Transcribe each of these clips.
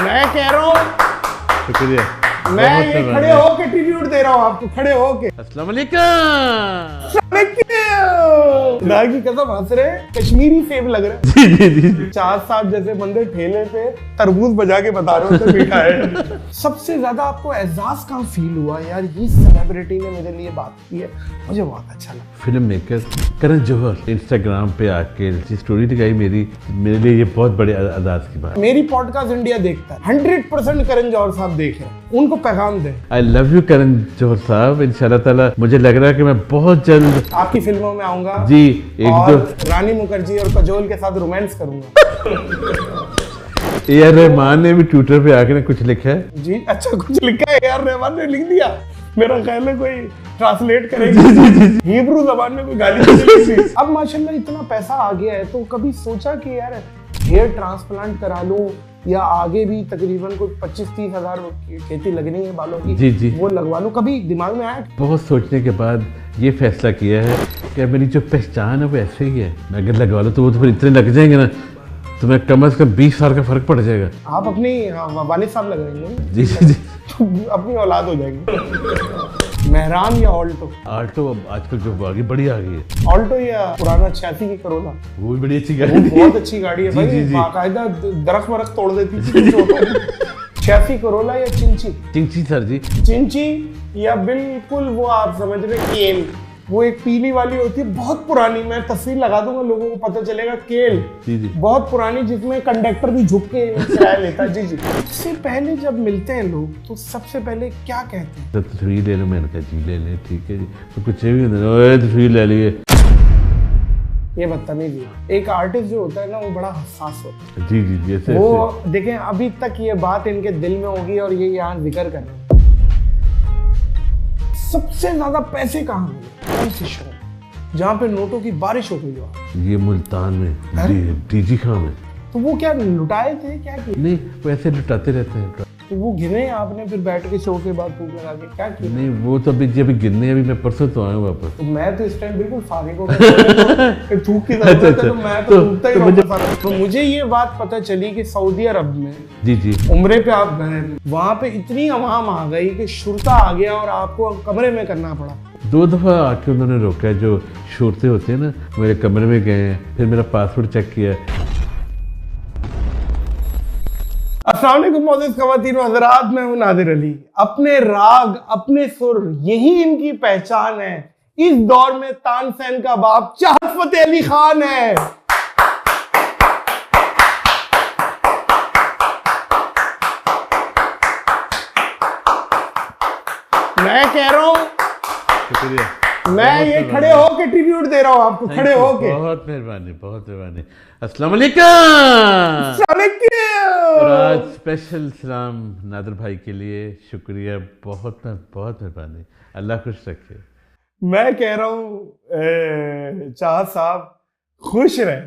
मैं कह रहा हूँ, शुक्रिया। मैं ये खड़े होके ट्रिब्यूट दे रहा हूँ आपको, खड़े होके। अस्सलाम वालेकुम। खुदा की कसम हंस रहे, कश्मीरी सेब लग रहे हैं। जी जी जी। चार साहब जैसे बंदे ठेले पे तरबूज बजा के बता रहे होते मीठा है। सबसे ज्यादा आपको एहसास कहाँ फील हुआ यार, ये सेलिब्रिटी ने मेरे लिए बात की है, मुझे बहुत अच्छा लगा। Film maker Karan Johar Instagram पे आके स्टोरी दिखाई मेरे लिए ये बहुत बड़े अंदाज की बात। मेरी पॉडकास्ट इंडिया देखता है, 100% करण जौहर साहब देख रहे हैं, उनको पैगाम दे। I love you Karan Johar साहब। इंशाल्लाह ताला मुझे लग रहा है कि मैं बहुत जल्द आपकी फिल्मों में आऊंगा जी। एक और दो रानी मुखर्जी और कजोल के साथ रोमांस करूंगा। ए.आर. रहमान ने भी ट्विटर पे आके ना कुछ लिखा है जी। अच्छा, कुछ लिखा है ए.आर. रहमान ने लिख दिया? मेरा ख्याल है कोई ट्रांसलेट करेगा। हिब्रू जबान में कोई गाली नहीं थी। अब माशाल्लाह इतना पैसा आ गया है, तो कभी सोचा कि यार हेयर ट्रांसप्लांट करा लूं, या आगे भी तकरीबन कोई 25-30 हजार खेती लगनी है बालों की, जी जी, वो लगवा लूं? कभी दिमाग में आया? बहुत सोचने के बाद ये फैसला किया है कि मेरी जो पहचान है वो ऐसे ही है। मैं अगर लगवा लूँ तो वो तो फिर इतने लग जाएंगे ना, तो मैं कम से कम 20 साल का फर्क पड़ जाएगा। आप अपनी वालिद साहब लगाएंगे? जी जी जी। अपनी औलाद हो जाएगी। मेहरान या ऑल्टो? ऑल्टो आजकल जो आगे बड़ी आ गई है। ऑल्टो या पुराना 86 की करोला? वो भी बड़ी अच्छी वो गाड़ी है। बहुत अच्छी गाड़ी है जी, भाई, जी, जी। बाकायदा दरख्त वरख्त तोड़ देती थी। 86 करोला या चिंची? चिंची सर जी। चिंची या बिल्कुल वो आप समझ रहे केल, वो एक पीली वाली होती है, बहुत पुरानी, मैं तस्वीर लगा दूंगा, लोगों को पता चलेगा। केल जी जी, बहुत पुरानी, जिसमें कंडक्टर भी झुक के किराया लेता है। जी जी। सबसे पहले जब मिलते हैं लोग तो सबसे पहले क्या कहते हैं? तो तस्वीर ले लो। मैंने कहा जी ले लें, ठीक है जी। तो कुछ भी नहीं, तस्वीर ले लिए। ये बदतमीजी है। एक आर्टिस्ट जो होता है ना, वो बड़ा हसास होता है। जी जी, जैसे वो देखें, अभी तक ये बात इनके दिल में होगी और ये यहाँ जिक्र कर रहे हैं। सबसे ज्यादा पैसे कहाँ मिले, कौन सी शो जहाँ पे नोटों की बारिश हो गई हो? ये मुल्तान में डीजी खां में। तो वो क्या लुटाए थे, क्या किया? नहीं, वो ऐसे लुटाते रहते हैं। तो वो गिने आपने फिर बैठ के शो के बाद फूक लगा के क्या किया? नहीं, वो तो अभी जब गिरने, अभी मैं परसों तो आया हूँ वापस। तो मैं तो इस टाइम बिल्कुल फारिग हो गया। थूक की जरूरत है तो मैं तो थूकता ही रहूंगा। तो मुझे ये बात पता चली कि सऊदी अरब में जी जी, उम्रे पे आप गए, वहां पे इतनी अवाम आ गई कि शुरता आ गया और आपको कमरे में करना पड़ा। 2 दफा आके उन्होंने रोका। जो शोरते होते हैं ना, मेरे कमरे में गए हैं, फिर मेरा पासपोर्ट चेक किया। अस्सलाम वालेकुम मोअज़्ज़िज़ ख़वातीन व हज़रात, मैं हूं नादिर अली। अपने राग, अपने सुर, यही इनकी पहचान है। इस दौर में तानसेन का बाप चाहत फ़तेह अली खान है। मैं कह रहा हूं, शुक्रिया। मैं ये खड़े होके ट्रिब्यूट दे रहा हूं आपको, खड़े होके। बहुत मेहरबानी, बहुत मेहरबानी। अस्सलाम वालेकुम। और आज स्पेशल सलाम नादिर भाई के लिए। शुक्रिया, बहुत मेहरबानी। अल्लाह खुश रखे। मैं कह रहा हूँ चाहत साहब खुश रहे,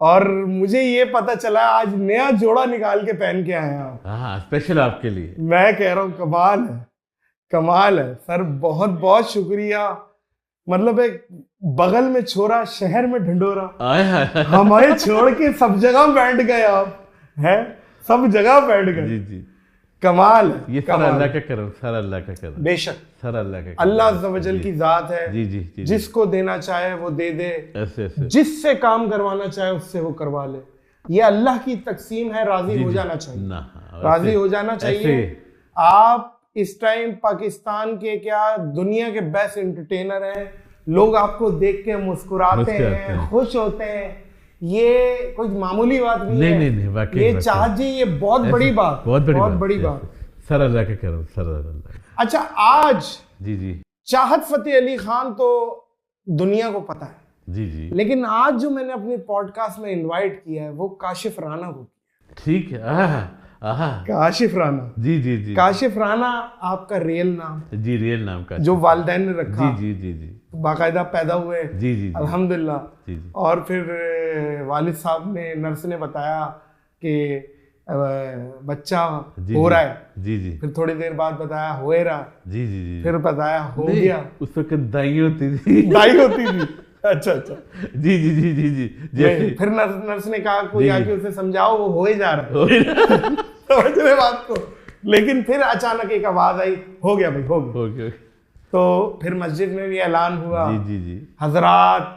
और मुझे ये पता चला आज नया जोड़ा निकाल के पहन के आए हैं आप। हाँ, स्पेशल आपके लिए। मैं कह रहा हूँ कमाल है, कमाल है सर, बहुत बहुत शुक्रिया। मतलब एक बगल में छोरा, शहर में ढंडोरा, हमारे छोड़ के सब जगह बैठ गए आप, हैं सब जगह बैठ गए। जी जी, कमाल है। ये सारा अल्लाह का करम, सारा अल्लाह का करम। बेशक सारा अल्लाह का करम। अल्लाह अज़्ज़ व जल की जात है। जी जी जी, जिसको देना चाहे वो दे दे, ऐसे ऐसे। जिससे काम करवाना चाहे उससे वो करवा ले। ये अल्लाह की तकसीम है, राजी हो जाना चाहिए ना, राजी हो जाना चाहिए। आप इस टाइम पाकिस्तान के क्या, दुनिया के बेस्ट एंटरटेनर हैं। लोग आपको देख के मुस्कुराते हैं, खुश होते हैं। ये कोई मामूली बात नहीं है। नहीं, वाकई ये चाहत जी, ये बहुत बड़ी बात, बहुत बड़ी बात। सारा अल्लाह का करम, सारा अल्लाह। अच्छा, आज जी जी, चाहत फ़तेह अली खान तो दुनिया को पता है, जी जी, लेकिन आज जो मैंने अपने पॉडकास्ट में इनवाइट किया है वो काशिफ राना को। ठीक है। काशिफ राना। जी जी जी, काशिफ राना आपका रियल नाम? जी, रियल नाम का, जो वालिदैन ने रखा। जी जी जी जी, बाकायदा पैदा हुए। जी जी, अल्हम्दुलिल्लाह। जी जी, और फिर वालिद साहब ने, नर्स ने बताया कि बच्चा हो रहा है। जी जी, फिर थोड़ी देर बाद बताया होए रहा। जी जी जी, फिर बताया हो गया। उस वक्त दाई होती थी। दाई होती थी। अच्छा अच्छा। जी जी जी जी जी नहीं, फिर नर्स ने कहा कोई जी, आके उसे समझाओ, वो हो ही जा रहा है। हो गया समझ रहे बात को। लेकिन फिर अचानक एक आवाज आई, हो गया भाई हो गया। हो गया। तो फिर मस्जिद में भी ऐलान हुआ, जी जी जी हजरात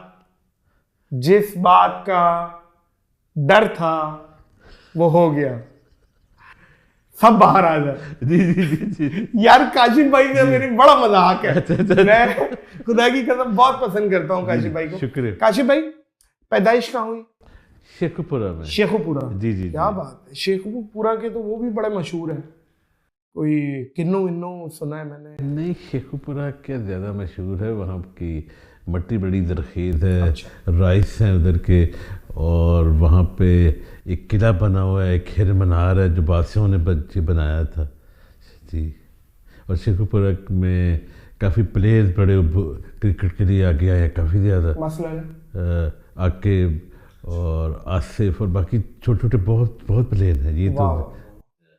जिस बात का डर था वो हो गया, सब बाहर आ जाए। जी जी जी जी यार काशिफ भाई का मेरी बड़ा मजाक है। अच्छा, अच्छा, मैं खुदा की कसम बहुत पसंद करता हूँ काशिफ भाई को। शुक्रिया। काशिफ भाई पैदाइश कहाँ हुई? शेखुपुरा में। शेखुपुरा। जी जी क्या जी। बात है, शेखुपुरा के तो वो भी बड़े मशहूर हैं। कोई किन्नू विन्नू सुना है मैंने। नहीं, शेखुपुरा क्या ज़्यादा मशहूर है, वहाँ की मट्टी बड़ी जरखेज़ है। अच्छा। राइस हैं उधर के, और वहाँ पे एक किला बना हुआ है, एक खैर मीनार है जो बादशाहों ने बनाया था जी। और शेखुपुरा में काफ़ी प्लेयर्स बड़े क्रिकेट के लिए आगे आए हैं, काफ़ी ज़्यादा। मसलन आकिब और आसिफ और बाकी छोटे छोटे बहुत बहुत प्लेयर हैं। ये तो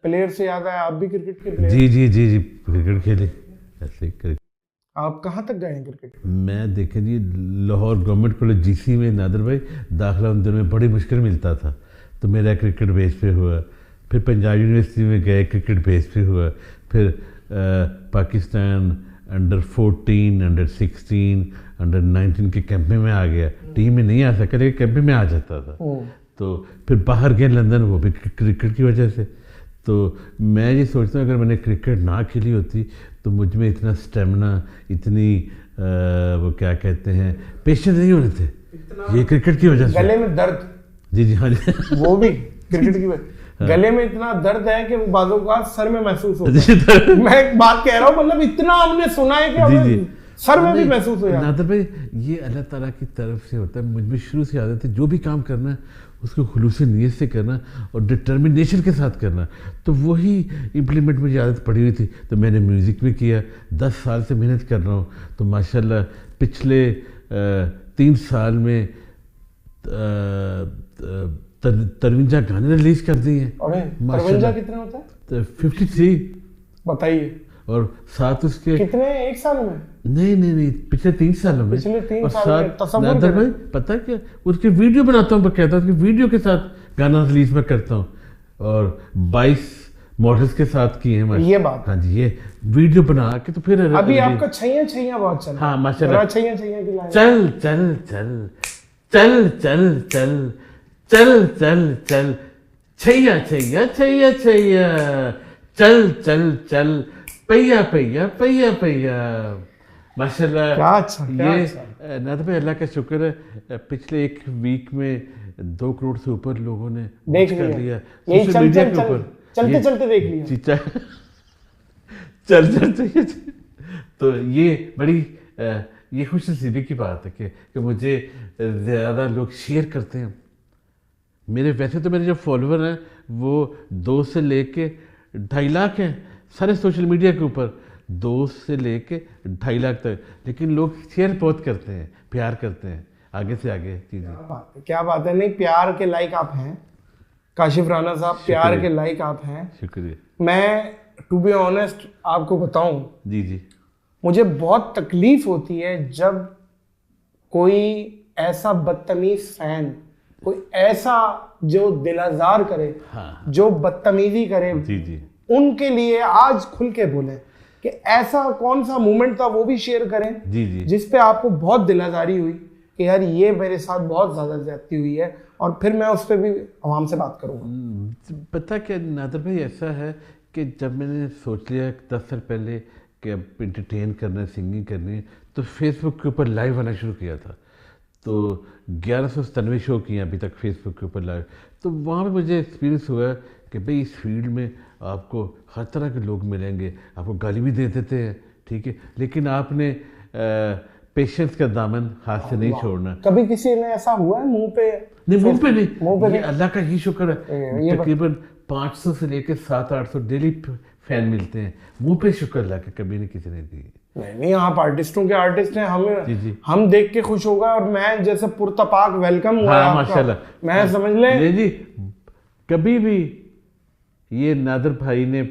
प्लेयर से याद आया, आप भी क्रिकेट के प्लेयर? जी जी जी जी क्रिकेट खेले ऐसे क्रिकेट। आप कहाँ तक गए हैं क्रिकेट? मैं देखे जी, लाहौर गवर्नमेंट कॉलेज जीसी में नादिर भाई दाखिला उन दिनों में बड़ी मुश्किल मिलता था, तो मेरा क्रिकेट बेस पे हुआ। फिर पंजाब यूनिवर्सिटी में गए, क्रिकेट बेस पे हुआ। फिर पाकिस्तान अंडर 14, अंडर 16, अंडर 19 के कैंप में आ गया। टीम में नहीं आ सका लेकिन कैंप में आ जाता था। तो फिर बाहर गए लंदन, वो भी क्रिकेट की वजह से। तो मैं ये सोचता हूँ अगर मैंने क्रिकेट ना खेली होती तो मुझ में इतना स्टेमिना, इतनी वो क्या कहते हैं, पेशेंस नहीं होने थे, ये क्रिकेट की वजह से। गले में दर्द? जी जी हाँ जी वो भी क्रिकेट की वजह। गले में इतना दर्द है कि वो बाजों का सर में महसूस होता है। मैं एक बात कह रहा हूँ, मतलब इतना हमने सुना है कि हमें सर में भी महसूस हो जाता है। नादिर भाई ये अल्लाह ताला की तरफ से होता है। मुझ में शुरू से आदत है जो भी काम करना है उसको खुलूस नीयत से करना और डिटर्मिनेशन के साथ करना, तो वही इम्प्लीमेंट मुझे आदत पड़ी हुई थी। तो मैंने म्यूज़िक भी किया, 10 साल से मेहनत कर रहा हूँ। तो माशाल्लाह पिछले 3 साल में 53 गाने रिलीज कर दिए हैं। अरे 53 कितने होता है? 53। बताइए। और साथ उसके कितने एक साल में? नहीं पिछले 3 सालों में। पिछले 3 और साल में साथ तसव्वुर नादिर करें। भाई पता है क्या, उसके वीडियो बनाता हूँ, कहता हूँ कि वीडियो के साथ गाना रिलीज में करता हूँ। और 22 मॉडल्स के साथ किए हैं ये बात। हाँ जी, ये वीडियो बना के तो फिर अभी आपका छैया छैया बहुत चल रहा है। हाँ माशाल्लाह। छैया छैया की लाइन। चल चल चल चल चल चल चल चल चल छैया छैया छैया छैया चल चल चल पैया पैया पैया पैया। माशाल्लाह क्या अच्छा, क्या ये अच्छा। नादिर भाई अल्लाह का शुक्र है, पिछले 1 वीक में 2 करोड़ से ऊपर लोगों ने देख कर लिया यही सोशल चल मीडिया चल के चल ऊपर। चलते चलते देख लिया। जी, चल चल चल। तो ये बड़ी ये खुश नसीबी की बात है कि मुझे ज़्यादा लोग शेयर करते हैं। मेरे वैसे तो मेरे जो फॉलोअर हैं वो 2 से लेके 2.5 लाख हैं सारे सोशल मीडिया के ऊपर, 2 से लेके 2.5 लाख तक। लेकिन लोग शेयर बहुत करते हैं, प्यार करते हैं, आगे से आगे चीज़ें। क्या बात है। नहीं, प्यार के लायक आप हैं काशिफ राना साहब, प्यार के लायक आप हैं। शुक्रिया। मैं टू बी ऑनेस्ट आपको बताऊं, जी जी मुझे बहुत तकलीफ होती है जब कोई ऐसा बदतमीज फैन, कोई ऐसा जो दिल आज़ार करे, हाँ जो बदतमीजी करे, जी जी उनके लिए आज खुल के बोले कि ऐसा कौन सा मोमेंट था वो भी शेयर करें जी जी जिस पे आपको बहुत दिलाजारी हुई कि यार ये मेरे साथ बहुत ज़्यादा ज्यादती हुई है, और फिर मैं उस पर भी आवाम से बात करूँगा। पता क्या नादिर भाई, ऐसा है कि जब मैंने सोच लिया 10 साल पहले कि अब इंटरटेन करना है, सिंगिंग करनी है, तो फेसबुक के ऊपर लाइव आना शुरू किया था। तो 1197 शो किए अभी तक फेसबुक के ऊपर लाइव। तो वहाँ पे मुझे एक्सपीरियंस हुआ कि भाई इस फील्ड में आपको हर तरह के लोग मिलेंगे, आपको गाली भी दे देते हैं, ठीक है, लेकिन आपने पेशेंस का दामन हाथ से नहीं छोड़ना। कभी किसी ने ऐसा हुआ है मुंह पे? नहीं, मुंह पे नहीं, मुंह पे ये अल्लाह का ही शुक्र है। तकरीबन 500 से लेकर 700-800 डेली फैन मिलते हैं। मुंह पे शुक्र अल्लाह का कभी नहीं किसी ने दी। नहीं, आप आर्टिस्टों के आर्टिस्ट हैं, जी जी। हम देख के खुश होगा, और मैं जैसे पुरतपाक वेलकम हुआ हाँ, आपका, माशाल्लाह। मैं समझ ले जी, कभी भी ये नादिर भाई ने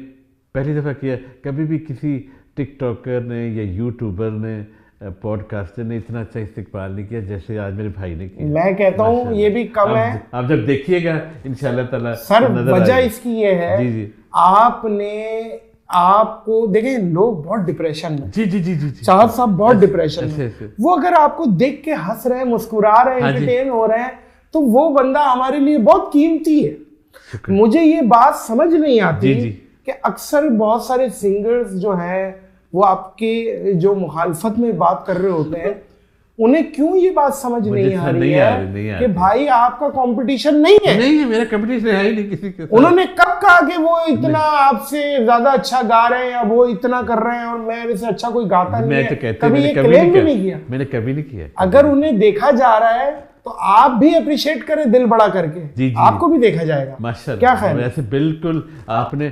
पहली दफ़ा किया, कभी भी किसी टिकटॉकर ने या यूट्यूबर ने पॉडकास्टर ने इतना अच्छा इस्तेमाल नहीं किया जैसे आज मेरे भाई ने किया। मैं कहता हूँ ये भी कम है। आप जब देखिएगा इंशाल्लाह ताला सर नजर वजह आएगा। इसकी ये है, जी जी आपको देखें, लोग बहुत डिप्रेशन में, जी जी जी जी जी। चाहत साहब बहुत डिप्रेशन में, ऐसे। वो अगर आपको देख के हंस रहे हैं, मुस्कुरा रहे हैं, हाँ जी। एंटरटेन हो रहे हैं, तो वो बंदा हमारे लिए बहुत कीमती है। शुक्रिया। मुझे ये बात समझ नहीं आती जी, जी। कि अक्सर बहुत सारे सिंगर्स जो हैं वो आपके जो मुखालफत में बात कर रहे होते हैं, उन्हें क्यों ये बात समझ नहीं आ रही है कि भाई आपका कंपटीशन नहीं है। नहीं है, मेरा कंपटीशन है ही नहीं किसी के साथ। उन्होंने कब कहा कि वो इतना आपसे ज्यादा अच्छा गा रहे हैं या वो इतना कर रहे हैं और मेरे से अच्छा कोई गाता नहीं मैं है, तो कहते कभी ये क्लेम भी नहीं किया। मैंने कभी नहीं किया। अगर उन्हें देखा जा रहा है तो आप भी अप्रिशिएट करें दिल बड़ा करके। जी, जी। आपको भी देखा जाएगा। माशाल्लाह। क्या ख्याल है? वैसे बिल्कुल आपने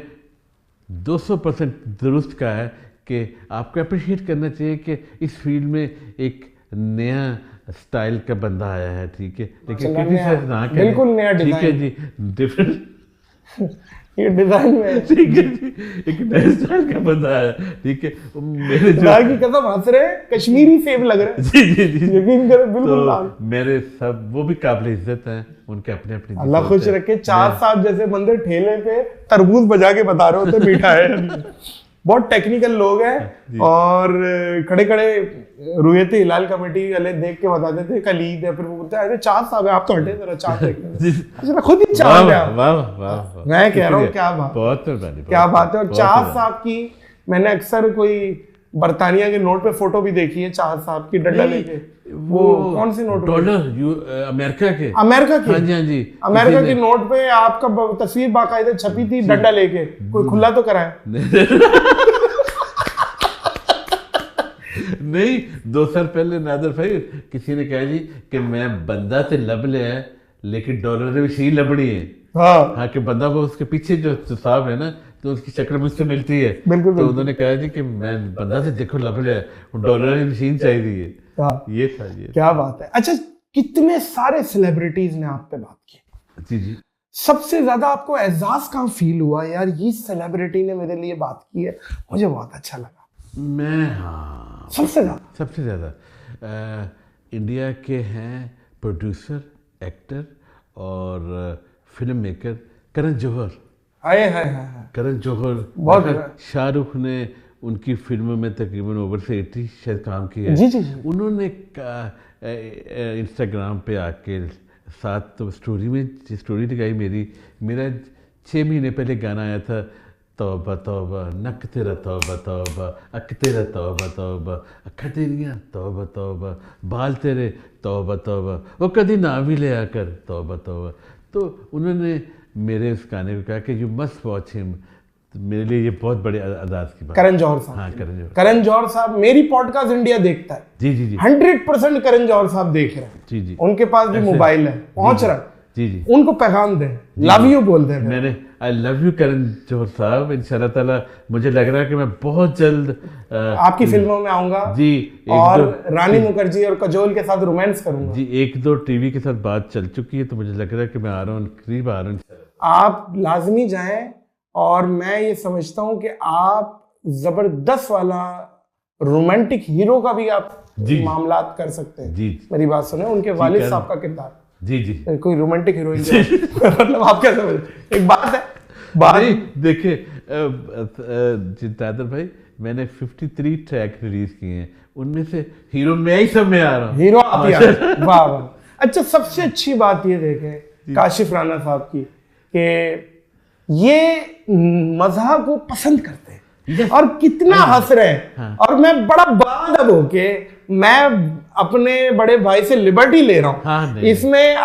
200% दुरुस्त कहा है कि आपको अप्रिशिएट करना चाहिए कि इस फील्ड में एक नया स्टाइल का बंदा आया है, ठीक है, लेकिन क्रिटिसाइज ना करें। बिल्कुल नया ठीक है डिजाइन। जी, डिफरेंट ये डिजाइन में ठीक है जी, एक नए स्टाइल का बंदा आया, ठीक है। मेरे जो खुदा की कसम हंस रहे हैं, कश्मीरी सेब लग रहे हैं। जी जी जी यकीन करें, बिल्कुल लाल। तो मेरे सब वो भी काबिल इज्जत हैं, उनके अपने अपने अल्लाह खुश रखे। चार साहब जैसे बंदे ठेले पे तरबूज बजा के बता रहे होते मीठा है। बहुत टेक्निकल लोग हैं और खड़े खड़े रुयत हिलाल कमेटी वाले देख के बताते थे कल ईद है, फिर वो बोलते अरे चार साहब है, आप तो हटे जरा चार देखने। अच्छा खुद ही चार है आप। वाह वाह। मैं कह रहा हूँ क्या बात, बहुत मेहरबानी, क्या बात है। और बहुत चार मेहरबानी। साहब की मैंने अक्सर कोई बरतानिया के नोट पे फोटो भी देखी है, चार साहब की डंडा लेके। वो कौन सी नोट? डॉलर अमेरिका के। अमेरिका की? हाँ जी हाँ जी। अमेरिका की नोट पे आपका तस्वीर बाकायदा छपी थी डंडा लेके। कोई खुला तो कराया? नहीं, 2 साल पहले नादर भाई किसी ने कहा जी कि मैं बंदा ते लब लिया है लेकिन डॉलर ने भी शी लबड़ी है। हाँ कि बंदा वो उसके पीछे जो साहब है ना, तो उसकी शक्ल मुझसे मिलती है। बिल्कुल, तो उन्होंने कहा जी कि मैं बंदा से देखो लब लिया है, डॉलर की मशीन चाहिए है। हाँ। ये था ये। क्या बात है। अच्छा, कितने सारे सेलिब्रिटीज ने आप पे बात की, जी जी। सबसे ज्यादा आपको एहसास कहाँ फील हुआ यार ये सेलिब्रिटी ने मेरे लिए बात की है, मुझे बहुत अच्छा लगा? हाँ सबसे ज्यादा इंडिया के हैं प्रोड्यूसर, एक्टर और फिल्म मेकर करण जौहर। हाय हाय हाय। करण जौहर बहुत शाहरुख ने उनकी फिल्मों में तकरीबन ओवर से 80 शायद काम किया है। जी जी जी। उन्होंने इंस्टाग्राम पे आके साथ तो स्टोरी लगाई मेरा 6 महीने पहले गाना आया था, तौबा तौबा नक तेरा तौबा तौबा, अक तेरा तौबा तौबा, अखा तेरियां तौबा तौबा, बाल तेरे तौबा तौबा, वो कभी ना भी ले आकर तौबा तौबा। तो उन्होंने मेरे उस गाने को कहा कि यू मस्ट वॉच हिम। तो मेरे लिए ये बहुत बड़े एजाज की बात। करण जौहर साहब। हाँ करण जौहर। करण जौहर साहब मेरी पॉडकास्ट इंडिया देखता है। जी जी जी। 100% करण जौहर साहब देख रहे हैं। जी जी। उनके पास भी मोबाइल है, पहुंच रहा है। जी जी। उनको पैगाम दें, लव यू बोल दें। मैंने I love you Karan Johar साहब। इंशाल्लाह ताला मुझे लग रहा है कि मैं बहुत जल्द आपकी फिल्मों में आऊंगा जी। और रानी मुखर्जी और कजोल के साथ रोमांस करूंगा जी। 1-2 टीवी के साथ बात चल चुकी है, तो मुझे लग रहा है कि मैं आ रहा हूँ, करीब आ रहा हूँ। आप लाजमी जाएं और मैं ये समझता हूं कि आप जबरदस्त वाला रोमांटिक हीरो का भी आप मामलात कर सकते हैं। जी। मेरी बात सुने, उनके वालिद साहब का किरदार। जी जी। कोई रोमांटिक हीरोइन मतलब आप क्या समझ, एक बात है नहीं देखिए जितादर भाई, मैंने 53 ट्रैक रिलीज किए हैं, उनमें से हीरो मैं ही सब में आ रहा हूँ। हीरो आप ही आ रहे हैं। वाह वाह। अच्छा, सबसे अच्छी बात ये देखें काशिफ राणा साहब की कि ये मज़ाक को पसंद करते हैं और कितना हंस रहे हैं। और मैं बड़ा बादब होके मैं अपने बड़े भाई से लिबर्टी ले रहा हूँ इसमें।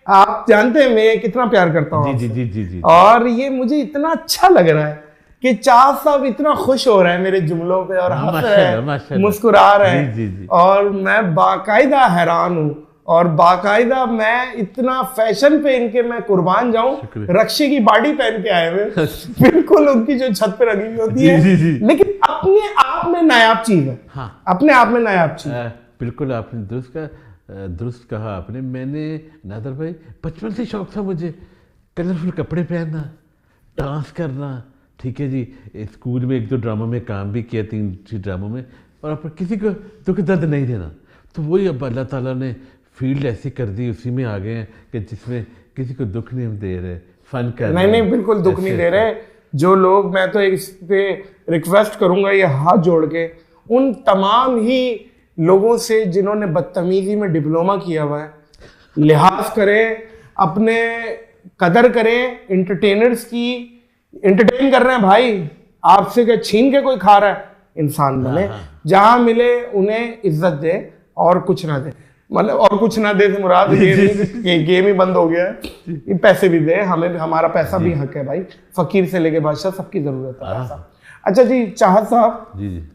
आप जानते हैं मैं कितना प्यार करता हूँ। जी जी जी जी। और ये मुझे इतना अच्छा लग रहा है कि चाह साहब इतना खुश हो रहे हैं मेरे जुमलों पे और हंस रहे हैं, मुस्कुरा रहे हैं। और मैं बाकायदा हैरान हूँ और बाकायदा मैं इतना फैशन पे इनके मैं कुर्बान जाऊं, रक्षे की बाड़ी पहन के आए हुए बिल्कुल उनकी जो छत पे रखी हुई होती है, लेकिन अपने आप में नायाब चीज है। हाँ। अपने आप में नायाब चीज। बिल्कुल आपने दुरुस्त कहा आपने। मैंने नादर भाई बचपन से शौक था मुझे कलरफुल कपड़े पहनना, डांस करना, ठीक है जी। स्कूल में 1-2 ड्रामों में काम भी किया, 3 ड्रामों में। और अपने किसी को दुख दर्द नहीं देना। तो वही अब अल्लाह ताला ने फील्ड ऐसी कर दी, उसी में आ गए हैं कि जिसमें किसी को दुख नहीं दे रहे, फन कर रहे। नहीं बिल्कुल दुख नहीं दे रहे जो लोग। मैं तो इस पे रिक्वेस्ट करूंगा ये हाथ जोड़ के उन तमाम ही लोगों से जिन्होंने बदतमीजी में डिप्लोमा किया हुआ है, लिहाज करें, अपने कदर करें, एंटरटेनर्स की एंटरटेन कर रहे हैं भाई, आपसे क्या छीन के कोई खा रहा है, इंसान बने, जहां मिले उन्हें इज्जत दे और कुछ ना दे। मतलब और कुछ ना दे मुराद ये नहीं कि गेम ही बंद हो गया है, ये पैसे भी दे, हमें हमारा पैसा भी हक है भाई, फकीर से लेके बादशाह सबकी जरूरत है पैसा। अच्छा जी चाहत साहब, जी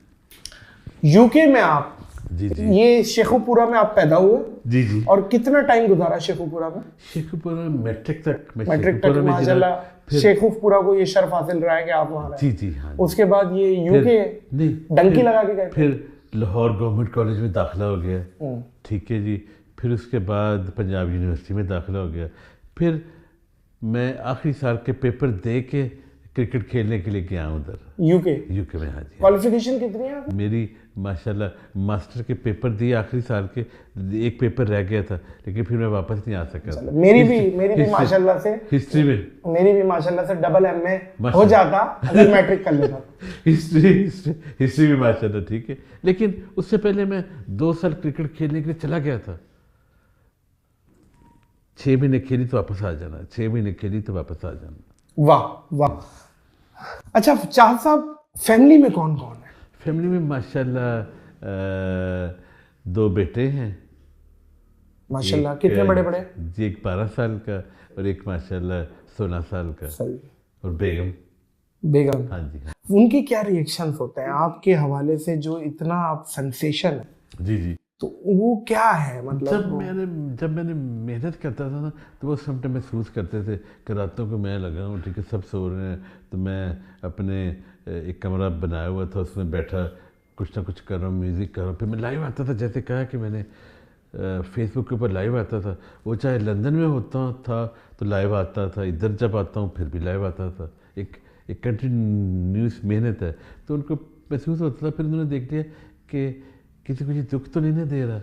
यूके में आप जी ये शेखुपुरा में आप पैदा हुए जी और कितना टाइम गुजारा शेखुपुरा में? शेखुपुरा मैट्रिक तक माशाल्लाह शेखुपुरा को ये शर्फ हासिल रहा है कि आप वहाँ जी जी हाँ। उसके बाद ये यूके डंकी लगा के गए, फिर लाहौर गवर्नमेंट कॉलेज में दाखिला हो गया, ठीक है जी। फिर उसके बाद पंजाब यूनिवर्सिटी में दाखिला हो गया। फिर मैं आखिरी साल के पेपर दे के क्रिकेट खेलने के लिए गया हूँ उधर यूके में। हाँ जी। क्वालिफिकेशन कितनी है मेरी? माशाल्लाह मास्टर के पेपर दिए आखिरी साल के, एक पेपर रह गया था लेकिन फिर मैं वापस नहीं आ सका। मेरी भी माशाल्लाह से हिस्ट्री में मेरी भी माशाल्लाह से डबल एमए हो जाता अगर मैट्रिक कर लेता। हिस्ट्री भी माशाल्लाह ठीक है। लेकिन उससे पहले मैं 2 साल क्रिकेट खेलने के लिए चला गया था। 6 महीने खेली तो वापस आ जाना, 6 महीने खेली तो वापस आ जाना। वाह वाह। अच्छा चाहत साहब, फैमिली में कौन कौन है? फैमिली में माशाल्लाह 2 बेटे हैं माशाल्लाह। कितने बड़े बड़े? जी, एक 12 साल का और एक माशाल्लाह 16 साल का। सही। और बेगम। हाँ जी। उनके क्या रिएक्शंस होते हैं आपके हवाले से, जो इतना आप सेंसेशन है? जी तो वो क्या है मतलब? जब मैंने मेहनत करता था ना तो वो समटाइम महसूस करते थे कि रातों को मैं लगा हूँ, ठीक है, सब सो रहे हैं तो मैं अपने एक कमरा बनाया हुआ था, उसमें बैठा कुछ ना कुछ कर रहा हूँ, म्यूज़िक कर रहा हूँ। फिर मैं लाइव आता था, जैसे कहा कि मैंने फेसबुक के ऊपर लाइव आता था। वो चाहे लंदन में होता था तो लाइव आता था, इधर जब आता हूँ फिर भी लाइव आता था। एक कंटिन्यूस मेहनत है तो उनको महसूस होता था। फिर उन्होंने देख लिया कि किसी को ये दुख तो नहीं ना दे रहा,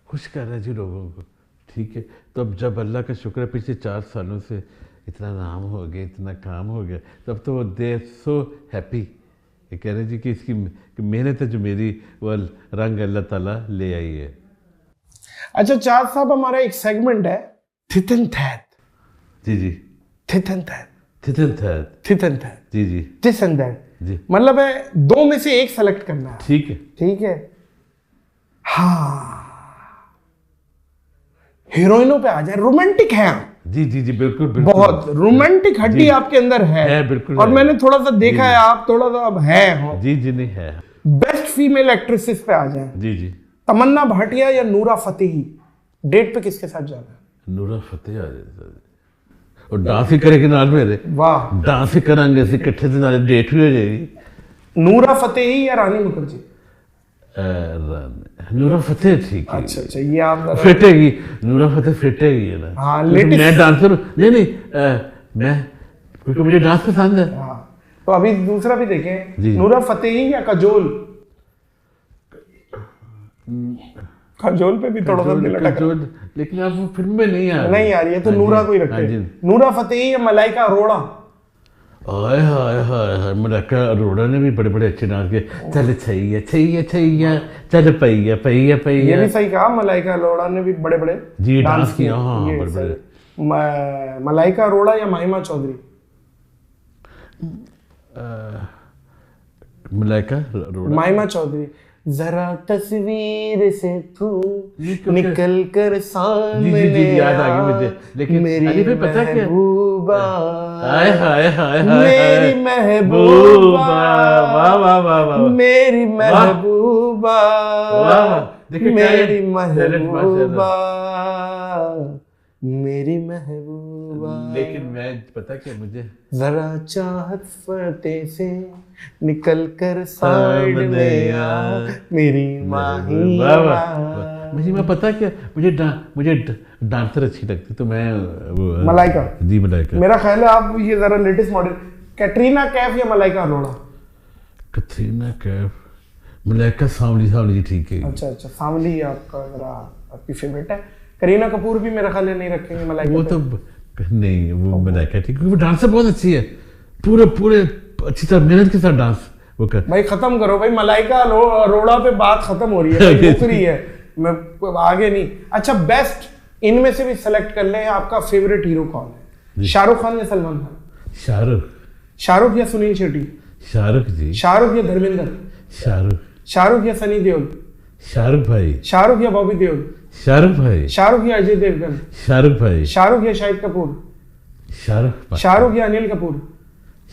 खुश कर रहा है जी लोगों को, ठीक है। तो अब जब अल्लाह का शुक्र है पिछले 4 सालों से इतना नाम हो गया, इतना काम हो गया, तब तो वो दे सो हैप्पी। ये कह रहे जी कि इसकी मेहनत है जो मेरी वो रंग अल्लाह ताला ले आई है। अच्छा चाहत साहब, हमारा एक सेगमेंट है थितन थैत। जी थितन थैत जी थितन थैत जी। मतलब है 2 में से एक सेलेक्ट करना है, ठीक है। हाँ, हीरोइनों पे आ जाए, रोमांटिक है आप। जी बिल्कुल बहुत रोमांटिक हड्डी आपके अंदर है बिल्कुल। और मैंने थोड़ा सा देखा है, आप थोड़ा सा अब है हो। जी नहीं है। बेस्ट फीमेल एक्ट्रेसेस पे आ जाए। जी। तमन्ना भाटिया या नूरा फतेही, डेट पे किसके साथ जाना है? नूरा फतेही आ जाए और डांस ही करेगी नाल मेरे। वाह, डांस ही करांगे ਅਸੀਂ ਇਕੱਠੇ ਤੇ ਨਾਲੇ डेट भी हो जाएगी। नूरा फतेही या रानी मुखर्जी? नूरा फतेही ठीक है। अच्छा, ये आप फिट हैगी, नूरा फतेही फिट हैगी है ना। हाँ, मैं डांसर नहीं मैं, क्योंकि मुझे डांस पसंद है। हाँ, तो अभी दूसरा भी देखें, नूरा फतेही या काजोल? काजोल पे भी थोड़ा सा दिल अटक रहा है, लेकिन अब वो फिल्म में नहीं आ रही है, तो नूरा को ही रखते हैं। नूरा फतेही या मलाइका अरोड़ा? हाय मलाइका अरोड़ा ने भी बड़े अच्छे डांस किए। चल छैया चल पैया। ये भी सही कहा, मलाइका अरोड़ा ने भी बड़े जी डांस किया। हाँ, बड़े। मलाइका अरोड़ा या महिमा चौधरी? मलाइका अरोड़ा। महिमा चौधरी। जरा तस्वीर से तू निकल कर सामने याद आ गई मुझे, लेकिन मेरी पता क्या, हाय मेरी महबूबा, वाह मेरी महबूबा, मेरी महबूबा। लेकिन मैं पता क्या, मुझे जरा चाहत फतेह से निकल कर सामने आ मेरी माही। मुझे मैं पता क्या, मुझे डांसर अच्छी लगती, तो मैं मलाइका। जी मलाइका। मेरा ख्याल है आप ये जरा लेटेस्ट मॉडल, कैटरीना कैफ या मलाइका अरोड़ा? कैटरीना कैफ। मलाइका सांवली सांवली ठीक है। अच्छा अच्छा, सांवली आपका जरा आपकी फेवरेट है। करीना कपूर भी मेरा ख्याल है नहीं रखेंगे मलाइका वो पे। तो नहीं, वो मलाइका ठीक, क्योंकि वो डांसर बहुत अच्छी है, पूरे पूरे अच्छी तरह मेहनत के साथ डांस वो कर। भाई खत्म करो भाई, मलाइका अरोड़ा पे बात खत्म हो रही है, नौकरी है, मैं आगे नहीं। अच्छा बेस्ट इनमें से भी सेलेक्ट कर ले, आपका फेवरेट हीरो कौन है? शाहरुख खान या सलमान खान? शाहरुख। शाहरुख या सुनील शेट्टी? शाहरुख जी। शाहरुख या धर्मेंद्र? शाहरुख। शाहरुख या सनी देओल? शाहरुख भाई। शाहरुख या बॉबी देओल? शाहरुख भाई। शाहरुख या अजय देवगन? शाहरुख भाई। शाहरुख या शाहिद कपूर? शाहरुख। शाहरुख या अनिल कपूर?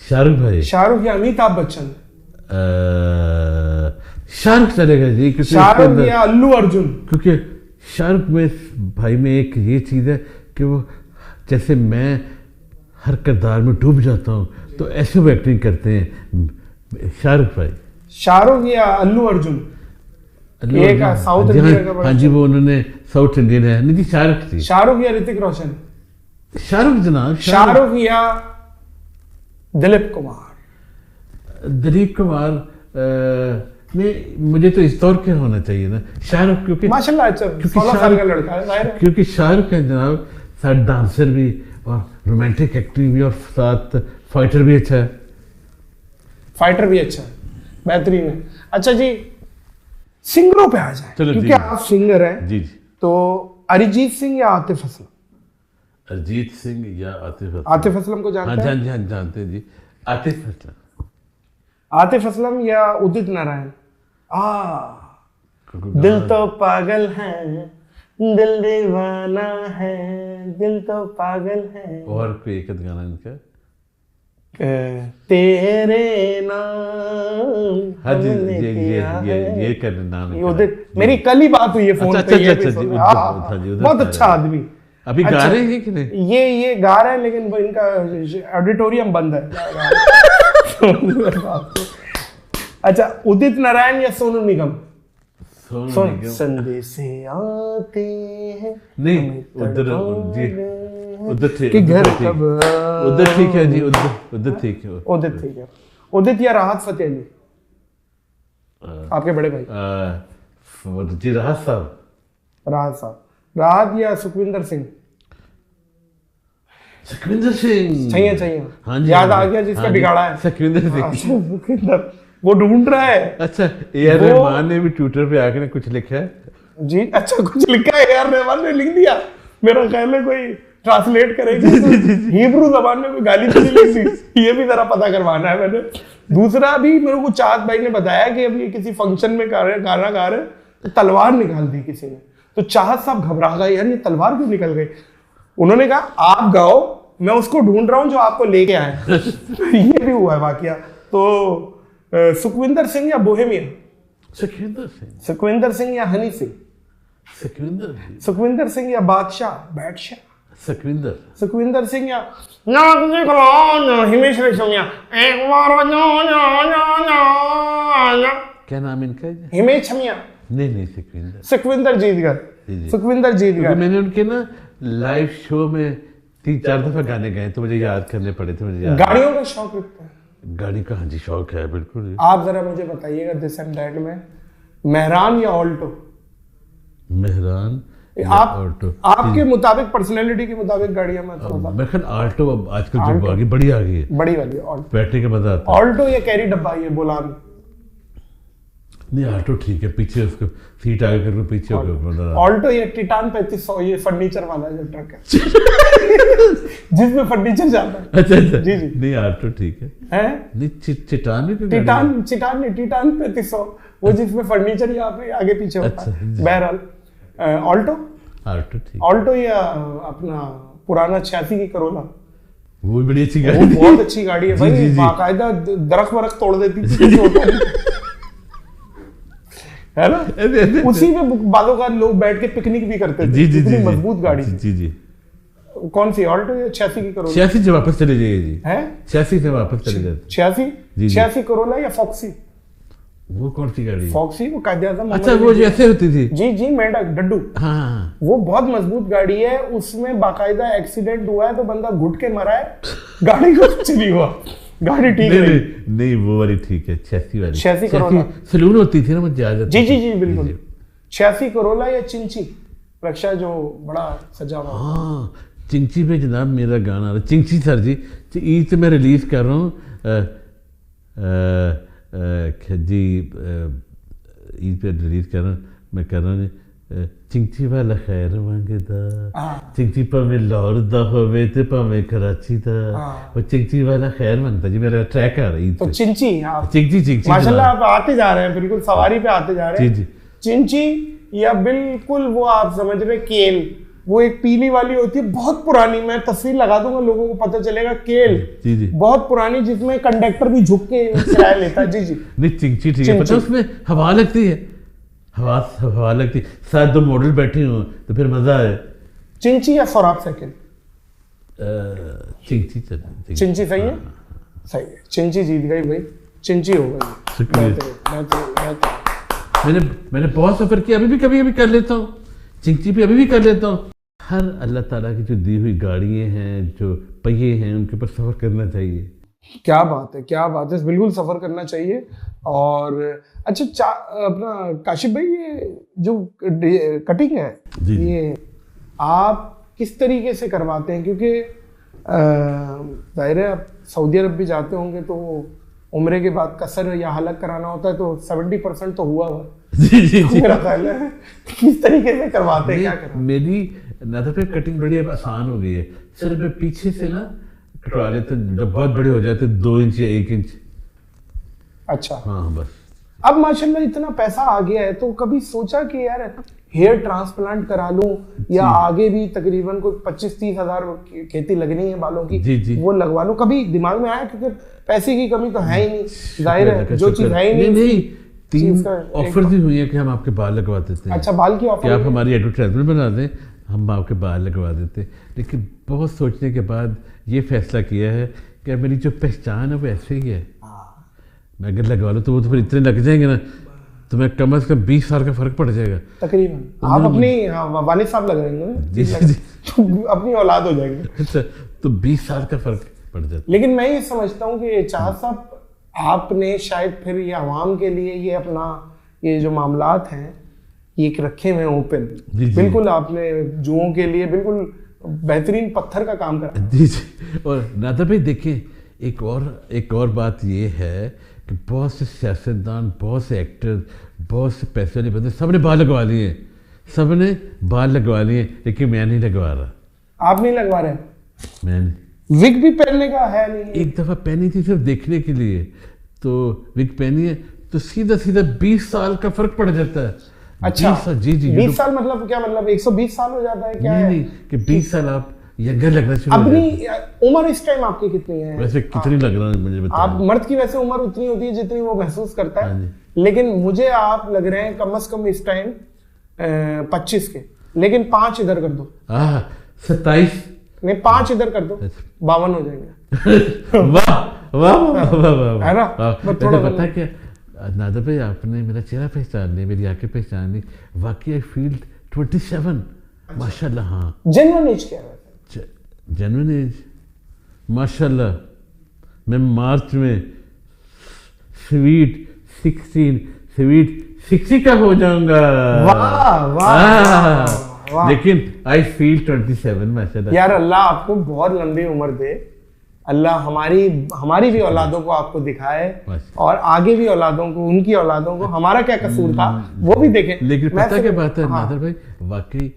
शाहरुख भाई। शाहरुख या अमिताभ बच्चन? शाहरुख चलेगा जी, क्योंकि शाहरुख या अल्लू अर्जुन? क्योंकि शाहरुख में भाई में एक ये चीज है कि वो जैसे मैं हर किरदार में डूब जाता हूँ, तो ऐसे वो एक्टिंग करते हैं शाहरुख भाई। शाहरुख या अल्लू अर्जुन? एक साउथ इंडियन का। हाँ जी, वो उन्होंने साउथ इंडियन है। नहीं जी, शाहरुख जी। शाहरुख या ऋतिक रोशन? शाहरुख जनाब। शाहरुख या दिलीप कुमार? दिलीप कुमार में मुझे तो इस दौर के होना चाहिए ना शाहरुख, क्योंकि माशाल्लाह अच्छा 16 साल का लड़का है, जाहिर है। क्योंकि शाहरुख है जनाब, साथ डांसर भी और रोमांटिक एक्टिंग भी और साथ फाइटर भी अच्छा है। फाइटर भी अच्छा है, बेहतरीन है। अच्छा जी, सिंगरों पे आ जाए, क्योंकि आप सिंगर हैं जी जी। तो अरिजीत सिंह या आतिफ असलम? अरिजीत सिंह या आतिफ असलम? आतिफ असलम को जानते हैं? हाँ जानते हैं जी। आतिफ असलम। आतिफ असलम या उदित नारायण? दिल तो पागल है, दिल दीवाना है, दिल तो पागल है। और कोई एक गाना इनका? तेरे नाम। हाँ जी, ये कर नाम है। उदित, मेरी कल ही बात हुई है फोन पे। बहुत अच्छा आदमी। अभी गा रहे हैं कि नहीं? ये गा रहे हैं, लेकिन वो इनका ऑडिटोरियम बंद है। अच्छा, उदित नारायण या सोनू निगम? संदेश आते हैं नहीं, उधर जी, उधर ठीक कि घर कब, उधर ठीक है जी, उधर ठीक है। उदित ठीक है। उदित या राहत फतेह अली? आपके बड़े भाई। जी राहत साहब। राहत साहब। राहत या सुखविंदर सिंह? सुखविंदर सिंह चाहिए। हाँ जी, याद आ गया जिसका बिगाड़ा है। सुखविंदर सिंह। सुखविंदर, वो ढूंढ रहा है। अच्छा, ए.आर. रहमान ने भी ट्विटर पे आके कुछ लिखा है जी? अच्छा, कुछ लिखा है ए.आर. रहमान ने लिख दिया? मेरा ख्याल है कोई ट्रांसलेट करेगी, हिब्रू जबान में कोई गाली तो नहीं लिखी, ये भी जरा पता करवाना है मैंने। दूसरा भी मेरे को चाहत भाई ने बताया कि अभी किसी फंक्शन में गाना गा रहे तो तलवार निकाल दी किसी ने, तो चाहत साहब घबरा गए, यार ये तलवार क्यों निकल गई? उन्होंने कहा आप गाओ, मैं उसको ढूंढ रहा हूं जो आपको लेके आए। ये भी हुआ है वाकया। तो सुखविंदर सिंह या बोहेमिया? सुखविंदर सिंह। सुखविंदर सिंह या हनी सिंह? सुखविंदर सिंह या बादशाह? सुखविंदर सिंह या हिमेश रेशमिया? क्या नाम इनका? हिमेश छमिया? नहीं, सुखविंदर जीत गए। मैंने उनके ना लाइव शो में 3-4 दफा गाने गाए, तो मुझे याद करने पड़े थे। मुझे याद। गाड़ियों का शौक रखता है? गाड़ी का हाँ जी शौक है, बिल्कुल। आप जरा मुझे बताइएगा दिस एंड दैट में, मेहरान या ऑल्टो? मेहरान। आपके मुताबिक, पर्सनैलिटी के मुताबिक गाड़ियां में मैं ख्याल ऑल्टो अब आजकल जो बड़ी आ गई है, बड़ी वाली ऑल्टो, बैटरी का मजा आता है। ऑल्टो या कैरी डब्बा? ये बोलान? नहीं, ऑल्टो ठीक है, पीछे उसको सीट आगे करके पीछे हो गया। ऑल्टो या टिटान 3500, ये फर्नीचर वाला जो ट्रक है जिसमें फर्नीचर जाता है? अच्छा जी। नहीं, ऑल्टो ठीक है। नहीं, टिटान 3500, वो जिसमें फर्नीचर यहाँ पे आगे पीछे होता है। बहरहाल ऑल्टो ठीक। ऑल्टो या अपना पुराना 86 की करोला? वो भी बड़ी अच्छी गाड़ी है। बहुत अच्छी गाड़ी है भाई, बाकायदा दरख्त वरख्त तोड़ देती थी है ना? उसी में बालों का लोग बैठ के पिकनिक भी करते थे। इतनी मजबूत गाड़ी। जी। कौन सी, ऑल्टो या 86 की करोला? 86 से वापस चले जाइए जी। हैं? 86 से वापस चले जाते। 86 करोला या फॉक्सी? वो कौन सी गाड़ी? फॉक्सी, वो कायदे-आज़म। अच्छा, वो जैसे होती थी। जी, मेंढक डड्डू। हाँ। वो बहुत मजबूत गाड़ी है, उसमें बाकायदा एक्सीडेंट हुआ है तो बंदा घुट के मरा है, गाड़ी को कुछ नहीं हुआ। गाड़ी ठीक नहीं, है। नहीं नहीं वो वाली ठीक है, 86 वाली। 86 करोला। सलून होती थी ना, मुझे याद है। जी जी जी बिल्कुल। 86 करोला या चिंची रक्षा जो बड़ा सजा हुआ। हाँ, चिंची पे जनाब मेरा गाना आ रहा है। चिंची सर जी, ईद से मैं रिलीज कर रहा हूँ जी, ईद पे रिलीज कर रहा हूँ, मैं कर रहा हूँ चिंची वाला खैर मंगदा, चिंची भावें लाहौर दा होवे ते भावें कराची दा, वो चिंची वाला खैर मंगदा जी, मेरा ट्रैक आ रहा है। तो चिंची, हाँ चिंची चिंची माशाल्लाह आप आते जा रहे हैं, बिल्कुल सवारी पे आते जा रहे हैं। जी जी। चिंची या बिल्कुल वो आप समझ रहे केल, वो एक पीली वाली होती है बहुत पुरानी, मैं तस्वीर लगा दूंगा लोगों को पता चलेगा। केल जी जी बहुत पुरानी, जिसमें कंडक्टर भी झुक के किराया लेता है। जी जी। नहीं चिंची ठीक है, पता उसमें हवा लगती है, हवा लगती है, साथ दो मॉडल बैठे हो तो फिर मजा है। चिंची या सौराब साइकिल? चिंची चिंची सही है, सही है। चिंची जीत गई भाई, चिंची हो गई। शुक्रिया। मैंने बहुत सफर किया, अभी भी कभी कभी कर लेता हूँ, चिंची पे अभी भी कर लेता हूँ। हर अल्लाह ताला की जो दी हुई गाड़ियाँ हैं, जो पहिए हैं, उनके ऊपर सफर करना चाहिए। क्या बात है, क्या बात है, बिल्कुल सफर करना चाहिए। और अच्छा अपना काशिफ भाई, ये जो कटिंग है जी, ये आप किस तरीके से करवाते हैं? क्योंकि जाहिर है आप सऊदी अरब भी जाते होंगे तो उम्रे के बाद कसर या हलक कराना होता है, तो 70% तो हुआ हुआ। जी जी जी। मेरा ख्याल है किस तरीके से करवाते हैं, क्या करवाते? मेरी नादर पे कटिंग बड़ी आसान हो गई है, सिर्फ मैं पीछे से ना कटवा लेते, जब बहुत बड़े हो जाते 2 इंच या 1 इंच। अच्छा हाँ बस। अब माशाल्लाह इतना पैसा आ गया है, तो कभी सोचा कि यार हेयर ट्रांसप्लांट करा लूं, या आगे भी तकरीबन कोई 25-30 हजार खेती लगनी है बालों की, जी जी। वो लगवा लूं? कभी दिमाग में आया? क्योंकि पैसे की कमी तो है ही नहीं, जाहिर है जो चीज है ही नहीं। 3 ऑफर भी हुई है कि हम आपके बाल लगवा देते हैं। अच्छा, बाल की ऑफर? कि आप हमारी एडवर्टाइजमेंट बना दें, हम आपके बाल लगवा देते हैं। लेकिन बहुत सोचने के बाद ये फैसला किया है कि मेरी जो पहचान है वो ऐसे ही है, मैं अगर लगवा लूँ तो वो तो फिर इतने लग जाएंगे ना, तो मैं कम से कम 20 साल का फर्क पड़ जाएगा तकरीबन। आप अपनी वालिद साहब लग रहे हैं जी जी। तो अपनी औलाद हो जाएंगे। अच्छा, तो 20 साल का फर्क पड़ जाता। लेकिन मैं ये समझता हूँ कि चाह साहब आपने शायद फिर ये आवाम के लिए ये अपना ये जो मामलात हैं ये रखे हुए ओपन, बिल्कुल आपने जुओं के लिए बिल्कुल बेहतरीन पत्थर का काम करा। जी जी। और नादर भाई देखें, एक और बात ये है कि बहुत से सियासतदान, बहुत से एक्टर, बहुत से पैसे वाले बंदे, सब ने बाल लगवा लिए, सब ने बाल लगवा लिए, लेकिन मैं नहीं लगवा रहा। आप नहीं लगवा रहे? मैंने विग भी पहनने का है नहीं? एक दफा पहनी थी सिर्फ देखने के लिए, तो विग पहनी है तो सीधा सीधा 20 साल का फर्क पड़ जाता है। अच्छा 20 साल, जी जी। 20 साल मतलब क्या, मतलब 120 साल हो जाता है क्या? नहीं कि 20 साल आप यंगर लगना शुरू हो अपनी उम्र इस टाइम आपकी कितनी है? वैसे कितनी लग रहा है मुझे बताइए। आप मर्द की वैसे उम्र उतनी होती है जितनी वो महसूस करता है, लेकिन मुझे आप लग रहे हैं कम से कम इस टाइम 25 के, लेकिन 5 इधर कर दो। 27 नहीं 5 इधर कर दो, 52 हो जाएंगे। वाह वाह वाह वाह, है ना? थोड़ा पता क्या नादर भाई, आपने मेरा चेहरा पहचान लिया, मेरी आंखें पहचान ली, वाकई आई फील 27 माशाल्लाह। हाँ, जेन्युइन एज क्या है? जेन्युइन एज माशाल्लाह, मैं मार्च में स्वीट 60 का हो जाऊंगा। वाह वाह वाह। लेकिन आई फील 27 माशाल्लाह। यार अल्लाह आपको बहुत लंबी उम्र दे, अल्लाह हमारी भी औलादों को आपको दिखाए, और आगे भी औलादों को, उनकी औलादों को। हमारा क्या कसूर था वो भी देखें। लेकिन पता क्या बात है नादर भाई, वाकई